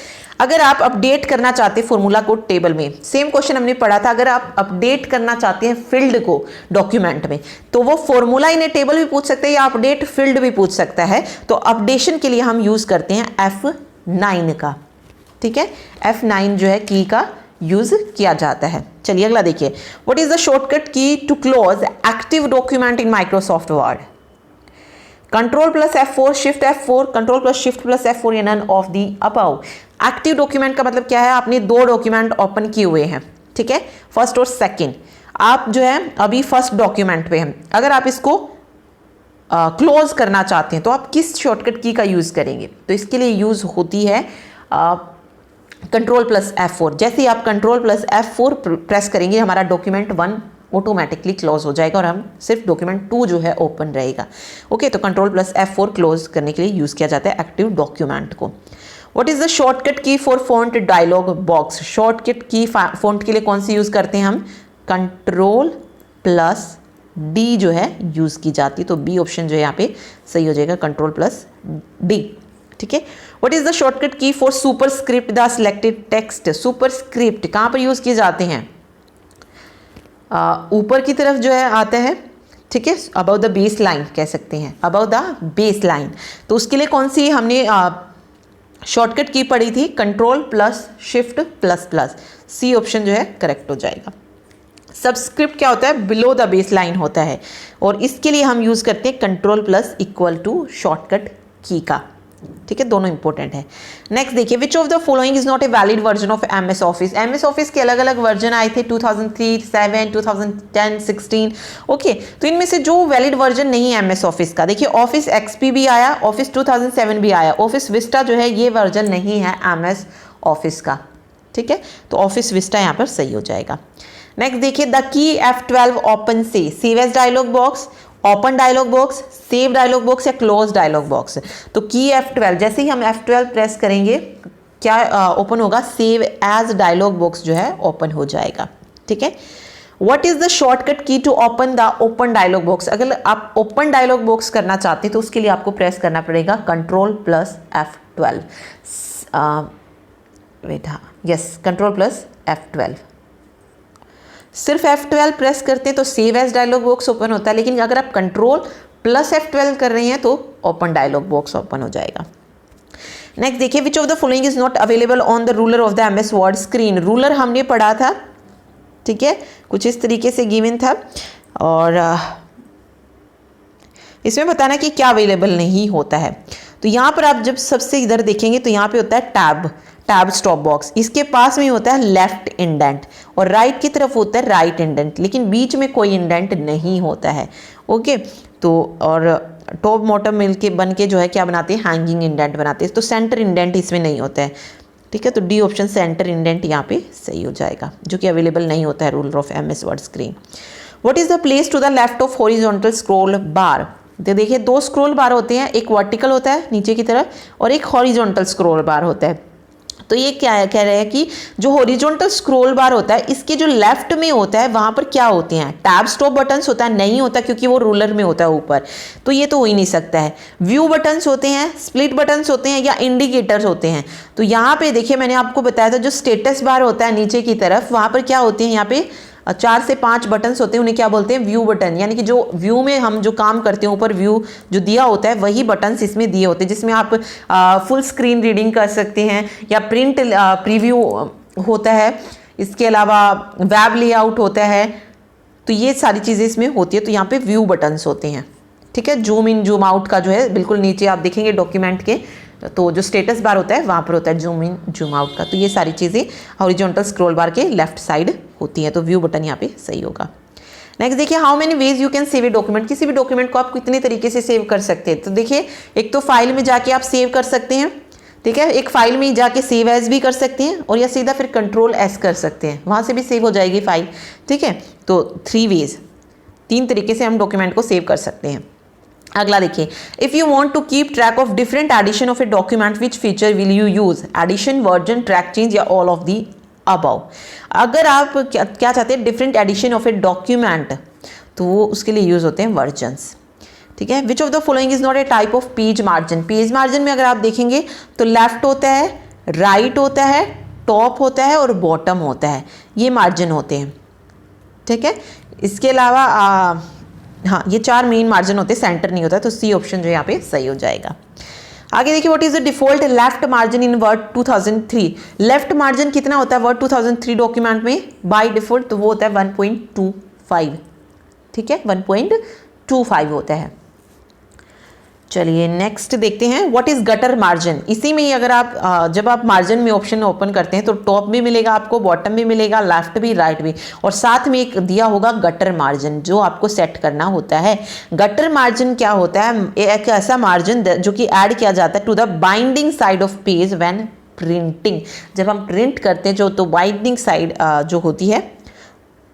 अगर आप अपडेट करना चाहते हैं फॉर्मूला को टेबल में, सेम क्वेश्चन हमने पढ़ा था, अगर आप अपडेट करना चाहते हैं फील्ड को डॉक्यूमेंट में तो वो फॉर्मूला इन टेबल भी पूछ सकते हैं या अपडेट फील्ड भी पूछ सकता है। तो अपडेशन के लिए हम यूज करते हैं F9 का, ठीक है। F9 जो है की का यूज किया जाता है। चलिए अगला देखिए, what is the shortcut key to close active document in Microsoft Word? Control plus F4, shift F4, control plus shift plus F4 या none of the above. Active document का मतलब क्या है? आपने दो डॉक्यूमेंट ओपन किए हुए हैं, ठीक है, फर्स्ट और सेकंड। आप जो है अभी फर्स्ट डॉक्यूमेंट पे हैं, अगर आप इसको क्लोज करना चाहते हैं तो आप किस शॉर्टकट की का यूज करेंगे? तो इसके लिए यूज होती है कंट्रोल प्लस F4। जैसे ही आप कंट्रोल प्लस F4 प्रेस करेंगे हमारा डॉक्यूमेंट 1 ऑटोमेटिकली क्लोज हो जाएगा और हम सिर्फ डॉक्यूमेंट 2 जो है ओपन रहेगा। ओके, तो कंट्रोल प्लस F4 क्लोज करने के लिए यूज किया जाता है एक्टिव डॉक्यूमेंट को। What is the shortcut key for font dialog box? Shortcut key font के लिए कौन सी यूज करते हैं हम? कंट्रोल प्लस डी जो है यूज की जाती है। तो बी ऑप्शन जो है यहाँ पे सही हो जाएगा, कंट्रोल प्लस डी, ठीक है। What is the shortcut key for super script the selected text? Super script कहाँ पर यूज किए जाते हैं? ऊपर की तरफ जो है आता है, ठीक है, अबाउ द बेस लाइन कह सकते हैं, अबाउ द बेस लाइन। तो उसके लिए कौन सी हमने शॉर्टकट की पढ़ी थी? Control plus shift plus plus, C option जो है करेक्ट हो जाएगा। सबस्क्रिप्ट क्या होता है? बिलो द बेस लाइन होता है और इसके लिए हम यूज करते हैं control plus equal to shortcut key का, ठीक है, दोनों इंपॉर्टेंट है। नेक्स्ट देखिए, which of the following is not a valid version of MS Office? MS Office के अलग अलग वर्जन आए थे 2003, 7, 2010, 16। ओके, तो इनमें से जो वैलिड वर्जन नहीं है MS ऑफिस का, देखिए ऑफिस XP भी आया, ऑफिस 2007 भी आया, ऑफिस विस्टा जो है ये वर्जन नहीं है MS ऑफिस का, ठीक है। तो ऑफिस विस्टा यहाँ पर सही हो जाएगा। नेक्स्ट देखिए, द की F12 ओपन से save as dialog box, open dialog box, save dialog box या क्लोज डायलॉग बॉक्स? तो की F12, जैसे ही हम F12 प्रेस करेंगे क्या ओपन होगा? सेव एज डायलॉग बॉक्स जो है ओपन हो जाएगा, ठीक है। What is the shortcut key to open the open dialog box? अगर आप ओपन डायलॉग बॉक्स करना चाहते हैं तो उसके लिए आपको प्रेस करना पड़ेगा कंट्रोल प्लस F12। वेट, हाँ, यस, कंट्रोल प्लस F12। सिर्फ F12 प्रेस करते हैं तो save as dialog box open होता है, लेकिन अगर आप कंट्रोल प्लस F12 कर रहे हैं तो ओपन डायलॉग बॉक्स ओपन हो जाएगा। नेक्स्ट देखिए, which of the following is not available on the ruler of the MS Word screen? Ruler हमने पढ़ा था, ठीक है, कुछ इस तरीके से गिवन था और इसमें बताना कि क्या अवेलेबल नहीं होता है। तो यहाँ पर आप जब सबसे इधर देखेंगे तो यहाँ पे होता है टैब स्टॉप बॉक्स, इसके पास में होता है लेफ्ट इंडेंट और राइट की तरफ होता है राइट इंडेंट, लेकिन बीच में कोई इंडेंट नहीं होता है। ओके, तो और टॉप बॉटम मिलके बन के जो है क्या बनाते हैं? हैंगिंग इंडेंट बनाते हैं। तो सेंटर इंडेंट इसमें नहीं होता है, ठीक है। तो डी ऑप्शन सेंटर इंडेंट यहाँ पे सही हो जाएगा, जो कि अवेलेबल नहीं होता है ruler of MS Word screen. What is the place to the left of horizontal scroll bar? तो देखिए दो स्क्रॉल बार होते हैं, एक वर्टिकल होता है नीचे की तरफ और एक हॉरिजॉन्टल स्क्रॉल बार होता है। तो ये क्या कह रहे हैं कि जो हॉरिजॉन्टल स्क्रॉल बार होता है इसके जो लेफ्ट में होता है वहां पर क्या होते हैं? टैब स्टॉप बटन्स होता है? नहीं होता, क्योंकि वो रूलर में होता है ऊपर, तो ये तो हो ही नहीं सकता है। व्यू बटन्स होते हैं, स्प्लिट बटन्स होते हैं या इंडिकेटर्स होते हैं? तो यहाँ पे देखिए मैंने आपको बताया था जो स्टेटस बार होता है नीचे की तरफ वहां पर क्या होते हैं? यहाँ पे 4 से 5 बटन्स होते हैं, उन्हें क्या बोलते हैं? व्यू बटन, यानी कि जो व्यू में हम जो काम करते हैं ऊपर व्यू जो दिया होता है वही बटन्स इसमें दिए होते हैं, जिसमें आप फुल स्क्रीन रीडिंग कर सकते हैं या प्रिंट प्रीव्यू होता है, इसके अलावा वेब लेआउट होता है। तो ये सारी चीज़ें इसमें होती है। तो यहाँ पे व्यू बटन्स होते हैं, ठीक है। जूम इन जूम आउट का जो है बिल्कुल नीचे आप देखेंगे डॉक्यूमेंट के, तो जो स्टेटस बार होता है वहाँ पर होता है जूम इन जूम आउट का। तो ये सारी चीज़ें हॉरिजॉन्टल स्क्रॉल बार के लेफ्ट साइड होती हैं, तो व्यू बटन यहाँ पे सही होगा। नेक्स्ट देखिए, how many ways you can save a document? किसी भी डॉक्यूमेंट को आप कितने तरीके से सेव कर सकते हैं? तो देखिए एक तो फाइल में जाके आप सेव कर सकते हैं, ठीक है, एक फाइल में जाके सेव एज भी कर सकते हैं और या सीधा फिर कंट्रोल एस कर सकते हैं, वहाँ से भी सेव हो जाएगी फाइल। ठीक है, तो 3 वेज, 3 तरीके से हम डॉक्यूमेंट को सेव कर सकते हैं। अगला देखिए, if you want to keep track of different edition of a document which feature will you use, edition, version, track change या ऑल ऑफ दी अबव। अगर आप क्या चाहते हैं different edition of a document, तो वो उसके लिए यूज होते हैं वर्जन्स। ठीक है, which of the following is not A type of page margin. Page margin में अगर आप देखेंगे तो लेफ्ट होता है, राइट होता है, टॉप होता है और बॉटम होता है, ये मार्जिन होते हैं। ठीक है, इसके अलावा हाँ ये 4 मेन मार्जिन होते हैं, सेंटर नहीं होता, तो सी ऑप्शन जो यहाँ पे सही हो जाएगा। आगे देखिए, what is the default left margin in word 2003। Left margin कितना होता है वर्ड 2003 डॉक्यूमेंट में बाय डिफॉल्ट, तो वो होता है 1.25। ठीक है, 1.25 होता है। चलिए नेक्स्ट देखते हैं, व्हाट इज गटर मार्जिन। इसी में ही अगर आप जब आप मार्जिन में ऑप्शन ओपन करते हैं तो टॉप भी मिलेगा आपको, बॉटम भी मिलेगा, लेफ्ट भी, राइट भी, और साथ में एक दिया होगा गटर मार्जिन जो आपको सेट करना होता है। गटर मार्जिन क्या होता है, एक ऐसा मार्जिन जो कि ऐड किया जाता है to the binding side of page when printing. जब हम प्रिंट करते हैं जो, तो बाइंडिंग साइड जो होती है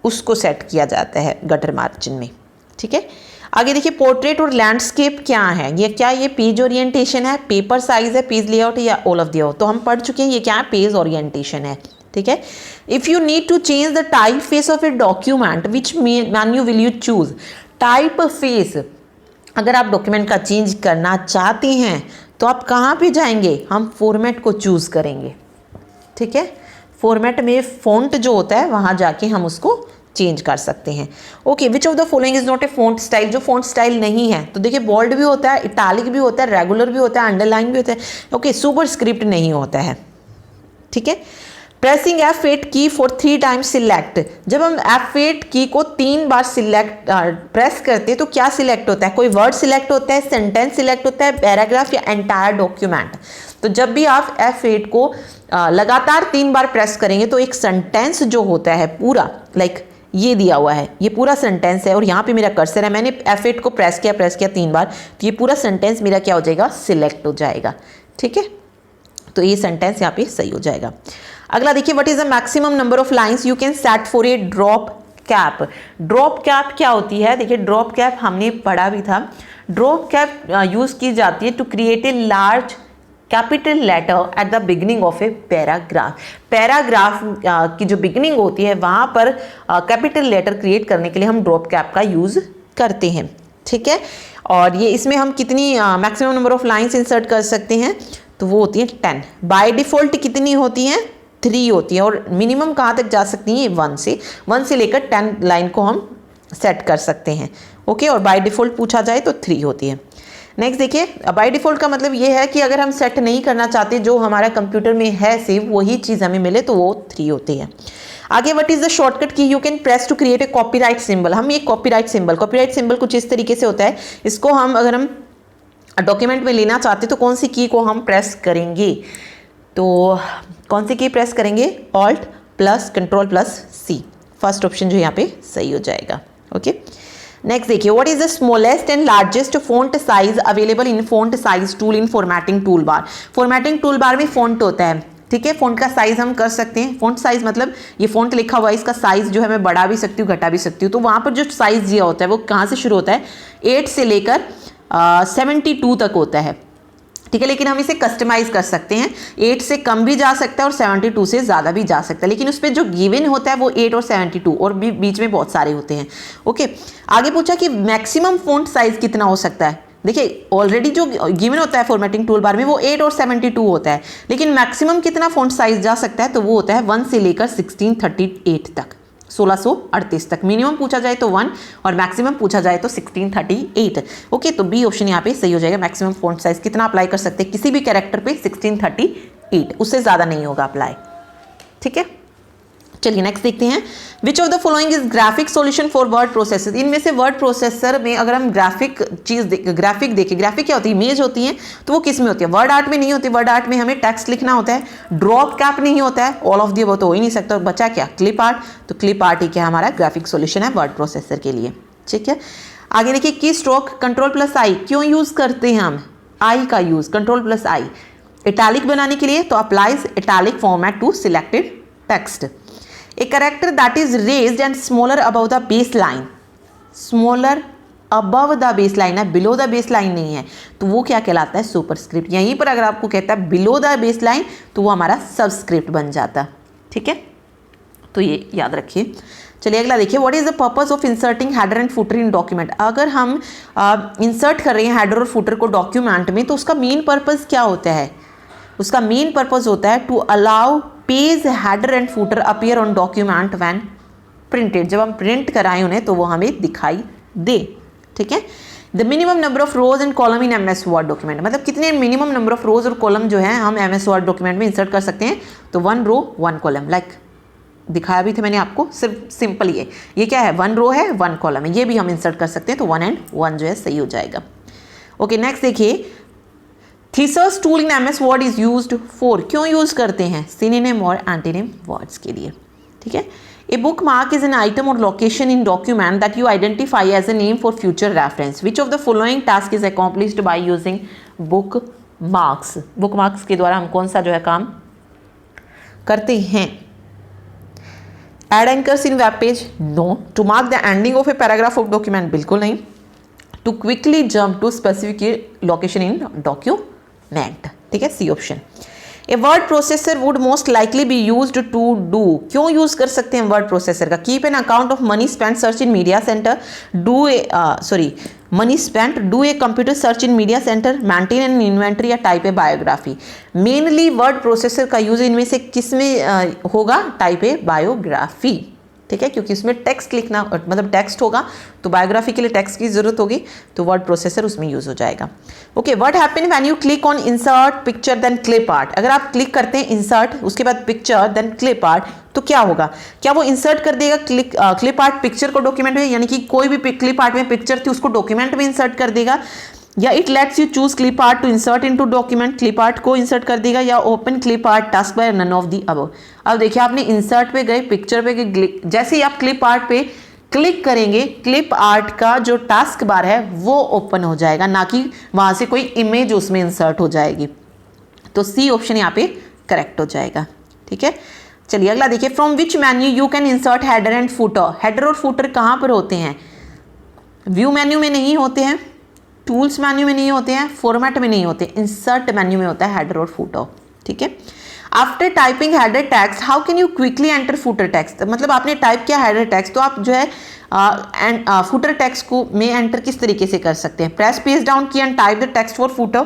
उसको सेट किया जाता है गटर मार्जिन में। ठीक है, आगे देखिए, पोर्ट्रेट और लैंडस्केप क्या है, ये क्या, ये पेज ओरिएंटेशन है, पेपर साइज है, पेज लेआउट है या ऑल ऑफ द अबव। तो हम पढ़ चुके हैं ये क्या है, पेज ओरिएंटेशन है। ठीक है, if you need to change the type face of a document which menu will you choose. Type face अगर आप डॉक्यूमेंट का चेंज करना चाहते हैं तो आप कहाँ पे जाएंगे, हम फॉर्मेट को चूज करेंगे। ठीक है, फॉर्मेट में फॉन्ट जो होता है वहाँ जाके हम उसको चेंज कर सकते हैं। Okay, which of the following is not A font style. जो फॉन्ट स्टाइल नहीं है, तो देखिए बोल्ड भी होता है, इटालिक भी होता है, रेगुलर भी होता है, अंडरलाइन भी होता है। ओके, सुपर स्क्रिप्ट नहीं होता है। ठीक है, प्रेसिंग F8 की फॉर 3 टाइम्स सिलेक्ट। जब हम F8 की को 3 बार सिलेक्ट प्रेस करते हैं तो क्या सिलेक्ट होता है, कोई वर्ड सिलेक्ट होता है, सेंटेंस सिलेक्ट होता है, पैराग्राफ या एंटायर डॉक्यूमेंट। तो जब भी आप F8 को लगातार 3 बार प्रेस करेंगे तो एक सेंटेंस जो होता है पूरा, लाइक ये दिया हुआ है, ये पूरा सेंटेंस है और यहाँ पे मेरा कर्सर है, मैंने F8 को प्रेस किया 3 बार, तो ये पूरा सेंटेंस मेरा क्या हो जाएगा, सिलेक्ट हो जाएगा। ठीक है, तो ये सेंटेंस यहाँ पे सही हो जाएगा। अगला देखिए, what is the maximum number of lines you can set for a drop cap. Drop cap क्या होती है, देखिए ड्रॉप कैप हमने पढ़ा भी था। ड्रॉप कैप यूज की जाती है to create a large capital letter at the beginning of a paragraph. Paragraph की जो बिगिनिंग होती है वहाँ पर कैपिटल लेटर क्रिएट करने के लिए हम ड्रॉप कैप का यूज़ करते हैं। ठीक है, और ये इसमें हम कितनी maximum number of lines insert कर सकते हैं, तो वो होती है 10। बाय डिफ़ॉल्ट कितनी होती हैं, 3 होती है, और मिनिमम कहाँ तक जा सकती हैं, 1 से लेकर 10 लाइन को हम सेट कर सकते हैं। ओके, और बाय डिफ़ॉल्ट पूछा जाए तो 3 होती है। नेक्स्ट देखिए, बाय डिफ़ॉल्ट का मतलब ये है कि अगर हम सेट नहीं करना चाहते, जो हमारा कंप्यूटर में है सेव वही चीज़ हमें मिले, तो वो 3 होती है। आगे, what is the shortcut key you can press to create a copyright symbol. हम ये कॉपीराइट सिंबल कुछ इस तरीके से होता है, इसको हम अगर हम डॉक्यूमेंट में लेना चाहते तो कौन सी की को हम प्रेस करेंगे, तो कौन सी की प्रेस करेंगे, ऑल्ट प्लस कंट्रोल प्लस सी। फर्स्ट ऑप्शन जो यहाँ पे सही हो जाएगा। ओके, नेक्स्ट देखिए, what is the smallest and largest font size available in font size tool in formatting tool bar. Formatting tool bar में फॉन्ट होता है। ठीक है, फॉन्ट का साइज हम कर सकते हैं। फॉन्ट साइज मतलब ये फॉन्ट लिखा हुआ है, इसका साइज जो है मैं बढ़ा भी सकती हूँ, घटा भी सकती हूँ। तो वहाँ पर जो साइज दिया होता है वो कहाँ से शुरू होता है, 8 से लेकर 72 तक होता है। ठीक है, लेकिन हम इसे कस्टमाइज कर सकते हैं, 8 से कम भी जा सकता है और 72 से ज़्यादा भी जा सकता है, लेकिन उस पर जो गिवन होता है वो 8 और 72 और बीच में बहुत सारे होते हैं। ओके, आगे पूछा कि मैक्सिमम फॉन्ट साइज कितना हो सकता है। देखिए, ऑलरेडी जो गिवन होता है फॉर्मेटिंग टूल बार में वो 8 और 72 होता है, लेकिन मैक्सिमम कितना फॉन्ट साइज जा सकता है, तो वो होता है 1 से लेकर 1638 तक, 1638 तक। मिनिमम पूछा जाए तो 1 और मैक्सिमम पूछा जाए तो 1638। ओके, तो बी ऑप्शन यहाँ पे सही हो जाएगा। मैक्सिमम फॉन्ट साइज कितना अप्लाई कर सकते हैं किसी भी कैरेक्टर पे, 1638, उससे ज़्यादा नहीं होगा अप्लाई। ठीक है, चलिए नेक्स्ट देखते हैं, विच of the following is graphic solution for word processor. इनमें से वर्ड प्रोसेसर में अगर हम ग्राफिक ग्राफिक देखें, ग्राफिक क्या होती है, इमेज होती है, तो वो किस में होती है, वर्ड आर्ट में नहीं होती। वर्ड आर्ट में हमें टेक्स्ट लिखना होता है, ड्रॉप कैप नहीं होता है, ऑल ऑफ दी अबव तो हो ही नहीं सकता। और बचा क्या, क्लिप आर्ट। तो क्लिप आर्ट ही क्या हमारा ग्राफिक सॉल्यूशन है वर्ड प्रोसेसर के लिए। ठीक है, आगे देखिए, की स्ट्रोक कंट्रोल प्लस आई क्यों यूज करते हैं हम, आई का use, control plus I. Italic बनाने के लिए तो applies italic format to selected text. A character that is raised and smaller above the base line, smaller above the base line है, बिलो द बेस लाइन नहीं है, तो वो क्या कहलाता है? सुपरस्क्रिप्ट। यहीं पर अगर आपको कहता है बिलो द बेस लाइन तो वो हमारा सबस्क्रिप्ट बन जाता। ठीक है, तो ये याद रखिए। चलिए अगला देखिए, what is the purpose of inserting header and footer in document. अगर हम इंसर्ट कर रहे हैं हेडर और फुटर को डॉक्यूमेंट में तो उसका मेन पर्पस क्या होता है? उसका मेन पर्पस होता है to allow page header and footer appear on document when printed. जब हम प्रिंट कराएं उन्हें तो वो हमें दिखाई दे। ठीक है, the minimum number of rose and column in MS word document, मतलब कितने मिनिमम नंबर ऑफ रोज और कॉलम जो है हम एमएस वर्ड डॉक्यूमेंट में इंसर्ट कर सकते हैं? तो 1 रो 1 कॉलम, लाइक दिखाया भी था मैंने आपको, सिर्फ सिंपल ये क्या है? 1 रो है 1 कॉलम है, ये भी हम इंसर्ट कर सकते हैं, तो 1 and 1 जो है सही हो जाएगा। ओके, नेक्स्ट देखिए, Theseus tool in MS word is used for, क्यों यूज करते हैं? सिनोनिम और एंटोनिम वर्ड्स के लिए। ठीक है, a bookmark is an item or location in document that you identify as a name for future reference. Which of the following task is accomplished by using bookmarks. Bookmarks के द्वारा हम कौन सा जो है काम करते हैं? Add anchors in web page, no. To mark the ending of a paragraph of document, बिल्कुल नहीं। To quickly jump to specific location in document, ठीक है, C option. A word processor would most likely be used to do, क्यों use कर सकते हैं word processor का? Keep an account of money spent search in media center, do a money spent, do a computer search in media centre, maintain an inventory या type a biography. Mainly word processor का use इनमें से किस में होगा? Type a biography. ठीक है, क्योंकि उसमें टेक्स्ट लिखना, मतलब टेक्स्ट होगा तो बायोग्राफी के लिए टेक्स्ट की जरूरत होगी, तो वर्ड प्रोसेसर उसमें यूज हो जाएगा। Okay, what happen when you click on insert picture then clip art. अगर आप क्लिक करते हैं इंसर्ट उसके बाद पिक्चर देन क्लिप आर्ट तो क्या होगा? क्या वो इंसर्ट कर देगा क्लिप आर्ट पिक्चर को डॉक्यूमेंट में, यानी कि कोई भी क्लिप आर्ट में पिक्चर थी उसको डॉक्यूमेंट में इंसर्ट कर देगा, या it lets you choose clip art to insert into document, clip art को इंसर्ट कर देगा, या open clip art task by none of the above. अब देखिए, आपने इंसर्ट पे गए, पिक्चर पे गए, जैसे ही आप क्लिप आर्ट पे क्लिक करेंगे क्लिप आर्ट का जो टास्क बार है वो ओपन हो जाएगा, ना कि वहां से कोई इमेज उसमें इंसर्ट हो जाएगी। तो सी ऑप्शन यहाँ पे करेक्ट हो जाएगा। ठीक है, चलिए अगला देखिए, from which menu you can insert header and footer. Header और फुटर कहाँ पर होते हैं? व्यू मेन्यू में नहीं होते हैं, टूल्स मेन्यू में नहीं होते हैं, फॉर्मेट में नहीं होते, इंसर्ट मेन्यू में होता है हेडर और फुटर। ठीक है, after typing header text how can you quickly enter footer text. मतलब आपने टाइप किया हेडर टेक्स्ट तो आप जो है फुटर टेक्स्ट को में एंटर किस तरीके से कर सकते हैं? प्रेस पेज डाउन की and type the text for footer.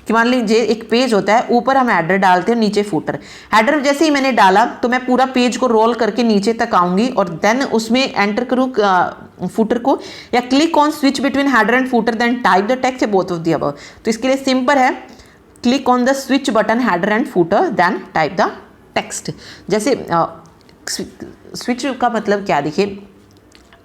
कि मान लीजिए एक पेज होता है, ऊपर हम हेडर डालते हैं, नीचे फुटर। हेडर जैसे ही मैंने डाला तो मैं पूरा पेज को रोल करके नीचे तक आऊंगी और देन उसमें एंटर करूँ फुटर को, या click on switch between header and footer then type the text, both of the above. तो इसके लिए सिंपल है, click on the switch button header and footer then type the text. जैसे switch का मतलब क्या, देखिए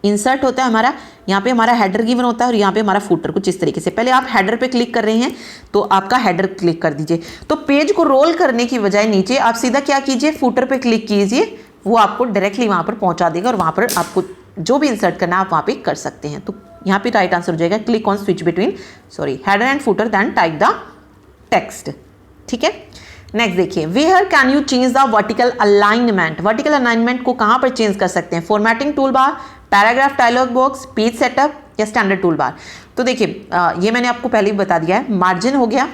इंसर्ट होता है हमारा, यहाँ पे हमारा हेडर गिवन होता है और यहाँ पे हमारा फुटर, कुछ इस तरीके से। पहले आप हेडर पे क्लिक कर रहे हैं तो आपका हेडर क्लिक कर दीजिए, तो पेज को रोल करने की बजाय नीचे आप सीधा क्या कीजिए, फुटर पे क्लिक कीजिए, वो आपको डायरेक्टली वहाँ पर पहुँचा देगा और वहाँ पर आपको जो भी इंसर्ट करना है आप वहाँ पे कर सकते हैं। तो यहाँ पे राइट आंसर हो जाएगा click on switch between header and footer then type the text. ठीक है, नेक्स्ट देखिए, where can you change the vertical alignment. Vertical alignment को कहाँ पर चेंज कर सकते हैं? Formatting tool bar, paragraph dialog box, page setup या स्टैंडर्ड टूल बार। तो देखिए ये मैंने आपको पहले ही बता दिया है, मार्जिन हो गया,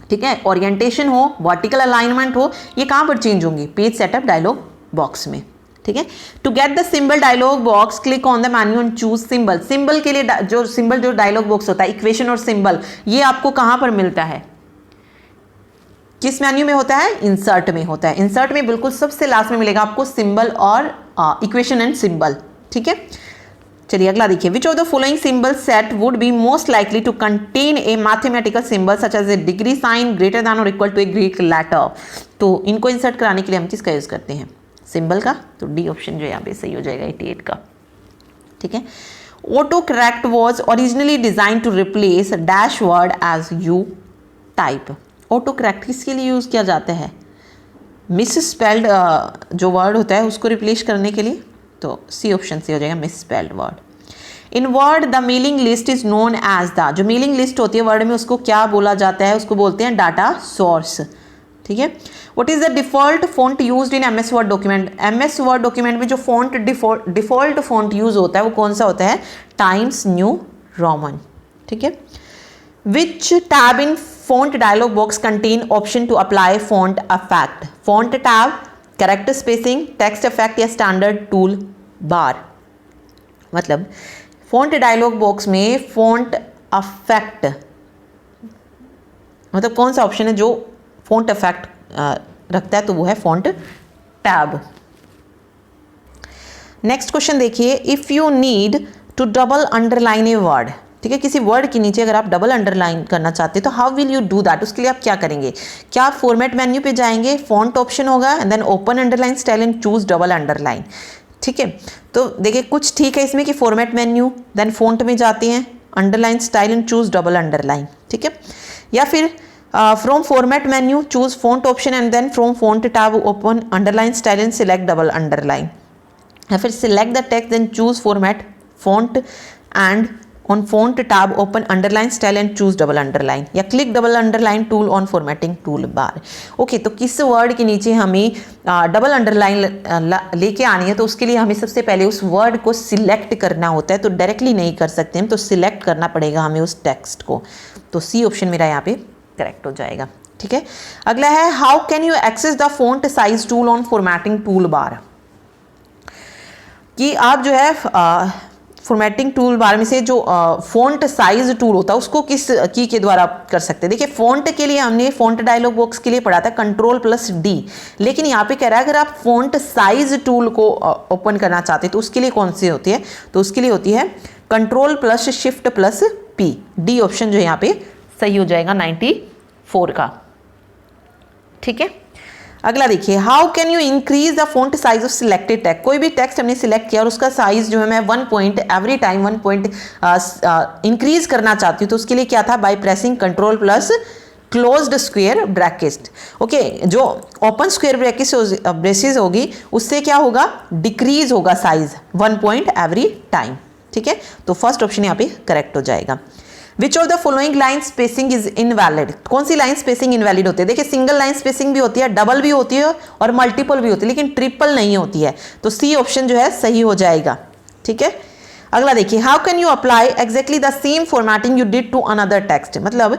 ठीक है, ओरिएंटेशन हो, वर्टिकल अलाइनमेंट हो, ये कहाँ पर चेंज होंगी? पेज सेटअप डायलॉग बॉक्स में। ठीक है, to get the symbol dialog box click on the menu and choose symbol. Symbol के लिए जो सिंबल जो डायलॉग बॉक्स होता है, इक्वेशन और सिंबल, ये आपको कहाँ पर मिलता है? किस मेन्यू में होता है? इंसर्ट में होता है। इंसर्ट में बिल्कुल सबसे लास्ट में मिलेगा आपको सिंबल और इक्वेशन एंड सिंबल। ठीक है, चलिए अगला देखिए, which of the following symbol set would be most likely to contain a mathematical symbol such as a degree sign, greater than or equal to a Greek letter. तो इनको insert कराने के लिए हम किसका यूज करते हैं? सिंबल का। तो डी ऑप्शन जो यहाँ पे सही हो जाएगा 88 का। ठीक है, autocorrect was originally design to replace dash word as you type. Autocorrect किसके लिए यूज किया जाता है? मिस स्पेल्ड जो वर्ड होता है उसको रिप्लेस करने के लिए। तो सी ऑप्शन से हो जाएगा misspelled word. In word the mailing list is known as the, जो मेलिंग लिस्ट होती है वर्ड में उसको क्या बोला जाता है, उसको बोलते हैं डाटा सोर्स। ठीक है। What is the default font used in MS word document, MS word document में जो फॉन्ट डिफॉल्ट फॉन्ट यूज होता है वो कौन सा होता है, टाइम्स न्यू रोमन। ठीक है। Which tab in font dialog box contain option to apply font effect, font tab, character spacing, text effect या स्टैंडर्ड टूल बार। मतलब फॉन्ट डायलॉग बॉक्स में फॉन्ट इफेक्ट मतलब कौन सा ऑप्शन है जो फॉन्ट इफेक्ट रखता है, तो वो है फॉन्ट टैब। नेक्स्ट क्वेश्चन देखिए, if you need to double underline a word, ठीक है, किसी वर्ड के नीचे अगर आप डबल अंडरलाइन करना चाहते हैं तो how will you do that, उसके लिए आप क्या करेंगे, क्या आप फॉर्मेट मेन्यू पे जाएंगे, फॉन्ट ऑप्शन होगा and then open underline style and choose double underline. ठीक है, तो देखिए कुछ ठीक है इसमें कि फॉर्मेट मेन्यू देन फॉन्ट में जाते हैं, underline style and choose double underline. ठीक है, या फिर from format menu choose font option and then from font tab open underline style and select double underline, या फिर select the text then choose format font and on font tab open underline style and choose double underline, या click double underline tool on formatting tool bar. Okay, तो किस word के नीचे हमें double underline लेके आनी है, तो उसके लिए हमें सबसे पहले उस वर्ड को सिलेक्ट करना होता है, तो डायरेक्टली नहीं कर सकते हम, तो सिलेक्ट करना पड़ेगा हमें उस टेक्स्ट को। तो सी ऑप्शन मेरा यहाँ पे करेक्ट हो जाएगा। ठीक है, अगला है how can you access the font size tool on formatting tool bar, कि आप जो है फॉर्मेटिंग टूल बार में से जो फॉन्ट साइज टूल होता है उसको किस की के द्वारा कर सकते हैं। देखिए फॉन्ट के लिए हमने फॉन्ट डायलॉग बॉक्स के लिए पढ़ा था Ctrl+D, लेकिन यहाँ पे कह रहा है अगर आप फॉन्ट साइज टूल को ओपन करना चाहते हैं तो उसके लिए कौन सी होती है, तो उसके लिए होती है Ctrl+Shift+P, डी ऑप्शन जो यहाँ पे सही हो जाएगा 94 का। ठीक है, अगला देखिए how can you increase the font size of selected text, कोई भी टेक्स्ट हमने सिलेक्ट किया और उसका साइज जो है मैं 1 point every time 1 point increase करना चाहती हूँ, तो उसके लिए क्या था, by pressing Ctrl+ closed square bracket. Okay, जो ओपन स्क्वायर ब्रेसेस होगी उससे क्या होगा, डिक्रीज होगा साइज 1 पॉइंट एवरी टाइम। ठीक है, तो फर्स्ट ऑप्शन यहाँ पे करेक्ट हो जाएगा। Which of the following line spacing is invalid, कौन सी लाइन स्पेसिंग इनवैलिड होती है, देखिए सिंगल लाइन स्पेसिंग भी होती है, डबल भी होती है और मल्टीपल भी होती है, लेकिन ट्रिपल नहीं होती है, तो सी ऑप्शन जो है सही हो जाएगा। ठीक है, अगला देखिए how can you apply exactly the same formatting you did to another text, मतलब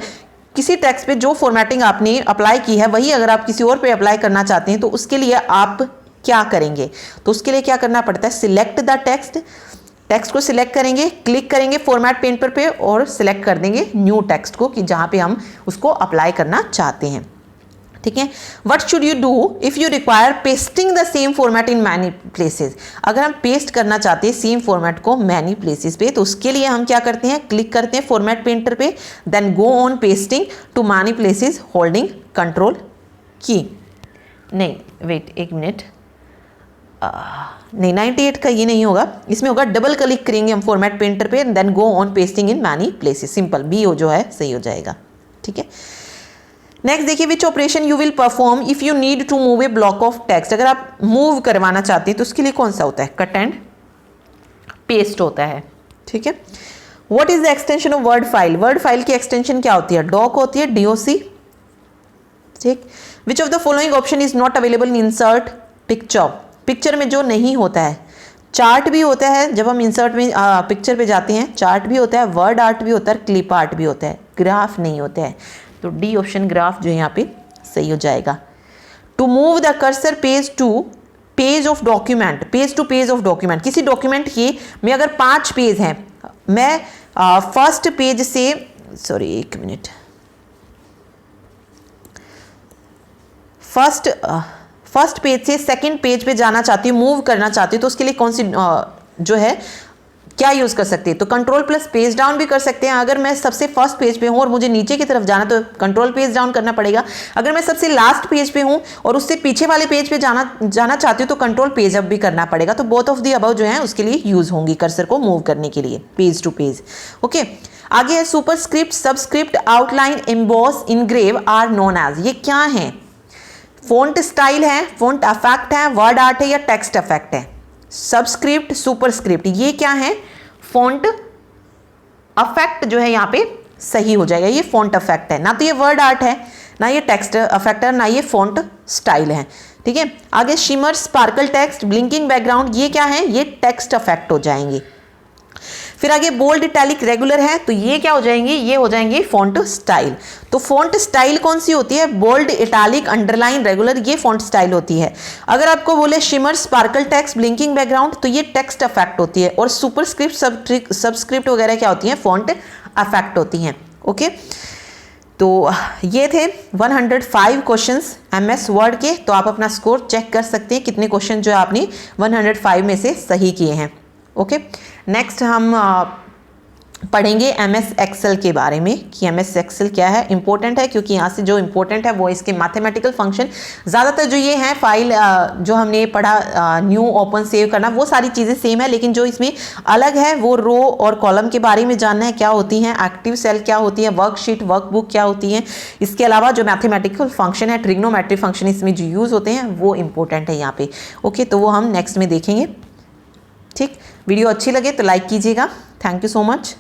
किसी टेक्स्ट पे जो फॉर्मेटिंग आपने अप्लाई की है वही अगर आप किसी और पे अप्लाई करना चाहते हैं तो उसके लिए आप क्या करेंगे, तो उसके लिए क्या करना पड़ता है, सिलेक्ट द टेक्स्ट को सिलेक्ट करेंगे, क्लिक करेंगे फॉर्मेट पेंटर पे और सिलेक्ट कर देंगे न्यू टेक्स्ट को कि जहां पे हम उसको अप्लाई करना चाहते हैं। ठीक है, what should you do if you require pasting the same format in many places, अगर हम पेस्ट करना चाहते हैं सेम फॉर्मेट को मैनी प्लेसेस पे, तो उसके लिए हम क्या करते हैं, क्लिक करते हैं फॉर्मेट पेंटर पे, then go on pasting to many places holding control key. नहीं वेट एक मिनट, नहीं 98 का ये नहीं होगा, इसमें होगा डबल क्लिक करेंगे हम फॉर्मेट पेंटर पे then go on pasting in many places, simple B जो है सही हो जाएगा। ठीक है, नेक्स्ट देखिए which operation you will perform if you need to move a block of text, अगर आप मूव करवाना चाहते हैं तो उसके लिए कौन सा होता है, कट एंड पेस्ट होता है। ठीक है, what is the extension of word file, word file की एक्सटेंशन क्या होती है, डॉक होती है, DOC। ठीक, विच of the following option is not available in insert picture, picture में जो नहीं होता है, चार्ट भी होता है जब हम इंसर्ट में पिक्चर पे जाते हैं, चार्ट भी होता है, वर्ड आर्ट भी होता है, क्लिप आर्ट भी होता है, ग्राफ नहीं होता है, तो डी ऑप्शन ग्राफ जो है यहाँ पे सही हो जाएगा। To move the cursor page to page of document, page to page of document, किसी डॉक्यूमेंट के में अगर 5 पेज हैं, मैं फर्स्ट पेज से सॉरी एक मिनट फर्स्ट पेज से सेकंड पेज पे जाना चाहती हूँ, मूव करना चाहती हूँ, तो उसके लिए कौन सी जो है क्या यूज़ कर सकते हैं, तो Ctrl+ पेज डाउन भी कर सकते हैं। अगर मैं सबसे फर्स्ट पेज पे हूँ और मुझे नीचे की तरफ जाना तो Ctrl पेज डाउन करना पड़ेगा, अगर मैं सबसे लास्ट पेज पे हूँ और उससे पीछे वाले पेज पे जाना चाहती हूँ तो Ctrl पेज अप भी करना पड़ेगा, तो बोथ ऑफ दी अबव जो है उसके लिए यूज़ होंगी कर्सर को मूव करने के लिए पेज टू पेज। ओके, आगे है superscript, subscript, outline, emboss, engrave are known as, ये क्या है, फॉन्ट स्टाइल है, फॉन्ट इफेक्ट है, वर्ड आर्ट है या टेक्स्ट इफेक्ट है। सबस्क्रिप्ट, सुपरस्क्रिप्ट ये क्या है, फॉन्ट अफेक्ट जो है यहाँ पे सही हो जाएगा। ये फॉन्ट अफेक्ट है, ना तो ये वर्ड आर्ट है, ना ये टेक्स्ट अफेक्ट है, ना ये फॉन्ट स्टाइल है। ठीक है, आगे shimmer, sparkle text, blinking background, ये क्या है, ये टेक्स्ट अफेक्ट हो जाएंगे। फिर आगे बोल्ड, इटैलिक, रेगुलर है, तो ये क्या हो जाएंगे, ये हो जाएंगे फॉन्ट स्टाइल। तो फॉन्ट स्टाइल कौन सी होती है, बोल्ड, इटैलिक, अंडरलाइन, रेगुलर, ये फॉन्ट स्टाइल होती है। अगर आपको बोले shimmer, sparkle text, blinking background, तो ये टेक्स्ट अफेक्ट होती है। और सुपरस्क्रिप्ट, सबस्क्रिप्ट वगैरह क्या होती है, फॉन्ट अफेक्ट होती हैं। ओके, तो ये थे 105 क्वेश्चंस एमएस वर्ड के। तो आप अपना स्कोर चेक कर सकते हैं कितने क्वेश्चन जो आपने 105 में से सही किए हैं। ओके, नेक्स्ट हम पढ़ेंगे एमएस एक्सेल के बारे में कि एमएस एक्सेल क्या है। इंपॉर्टेंट है क्योंकि यहाँ से जो इंपॉर्टेंट है वो इसके मैथमेटिकल फंक्शन, ज़्यादातर जो ये है फाइल जो हमने पढ़ा न्यू, ओपन, सेव करना, वो सारी चीज़ें सेम है, लेकिन जो इसमें अलग है वो रो और कॉलम के बारे में जानना है क्या होती हैं, एक्टिव सेल क्या होती है, वर्कशीट, वर्कबुक क्या होती है। इसके अलावा जो मैथमेटिकल फंक्शन है, ट्रिग्नोमेट्री फंक्शन इसमें जो यूज़ होते हैं वो इंपॉर्टेंट है यहाँ पे। ओके, तो वो हम नेक्स्ट में देखेंगे। ठीक, वीडियो अच्छी लगे तो लाइक कीजिएगा। Thank you so much.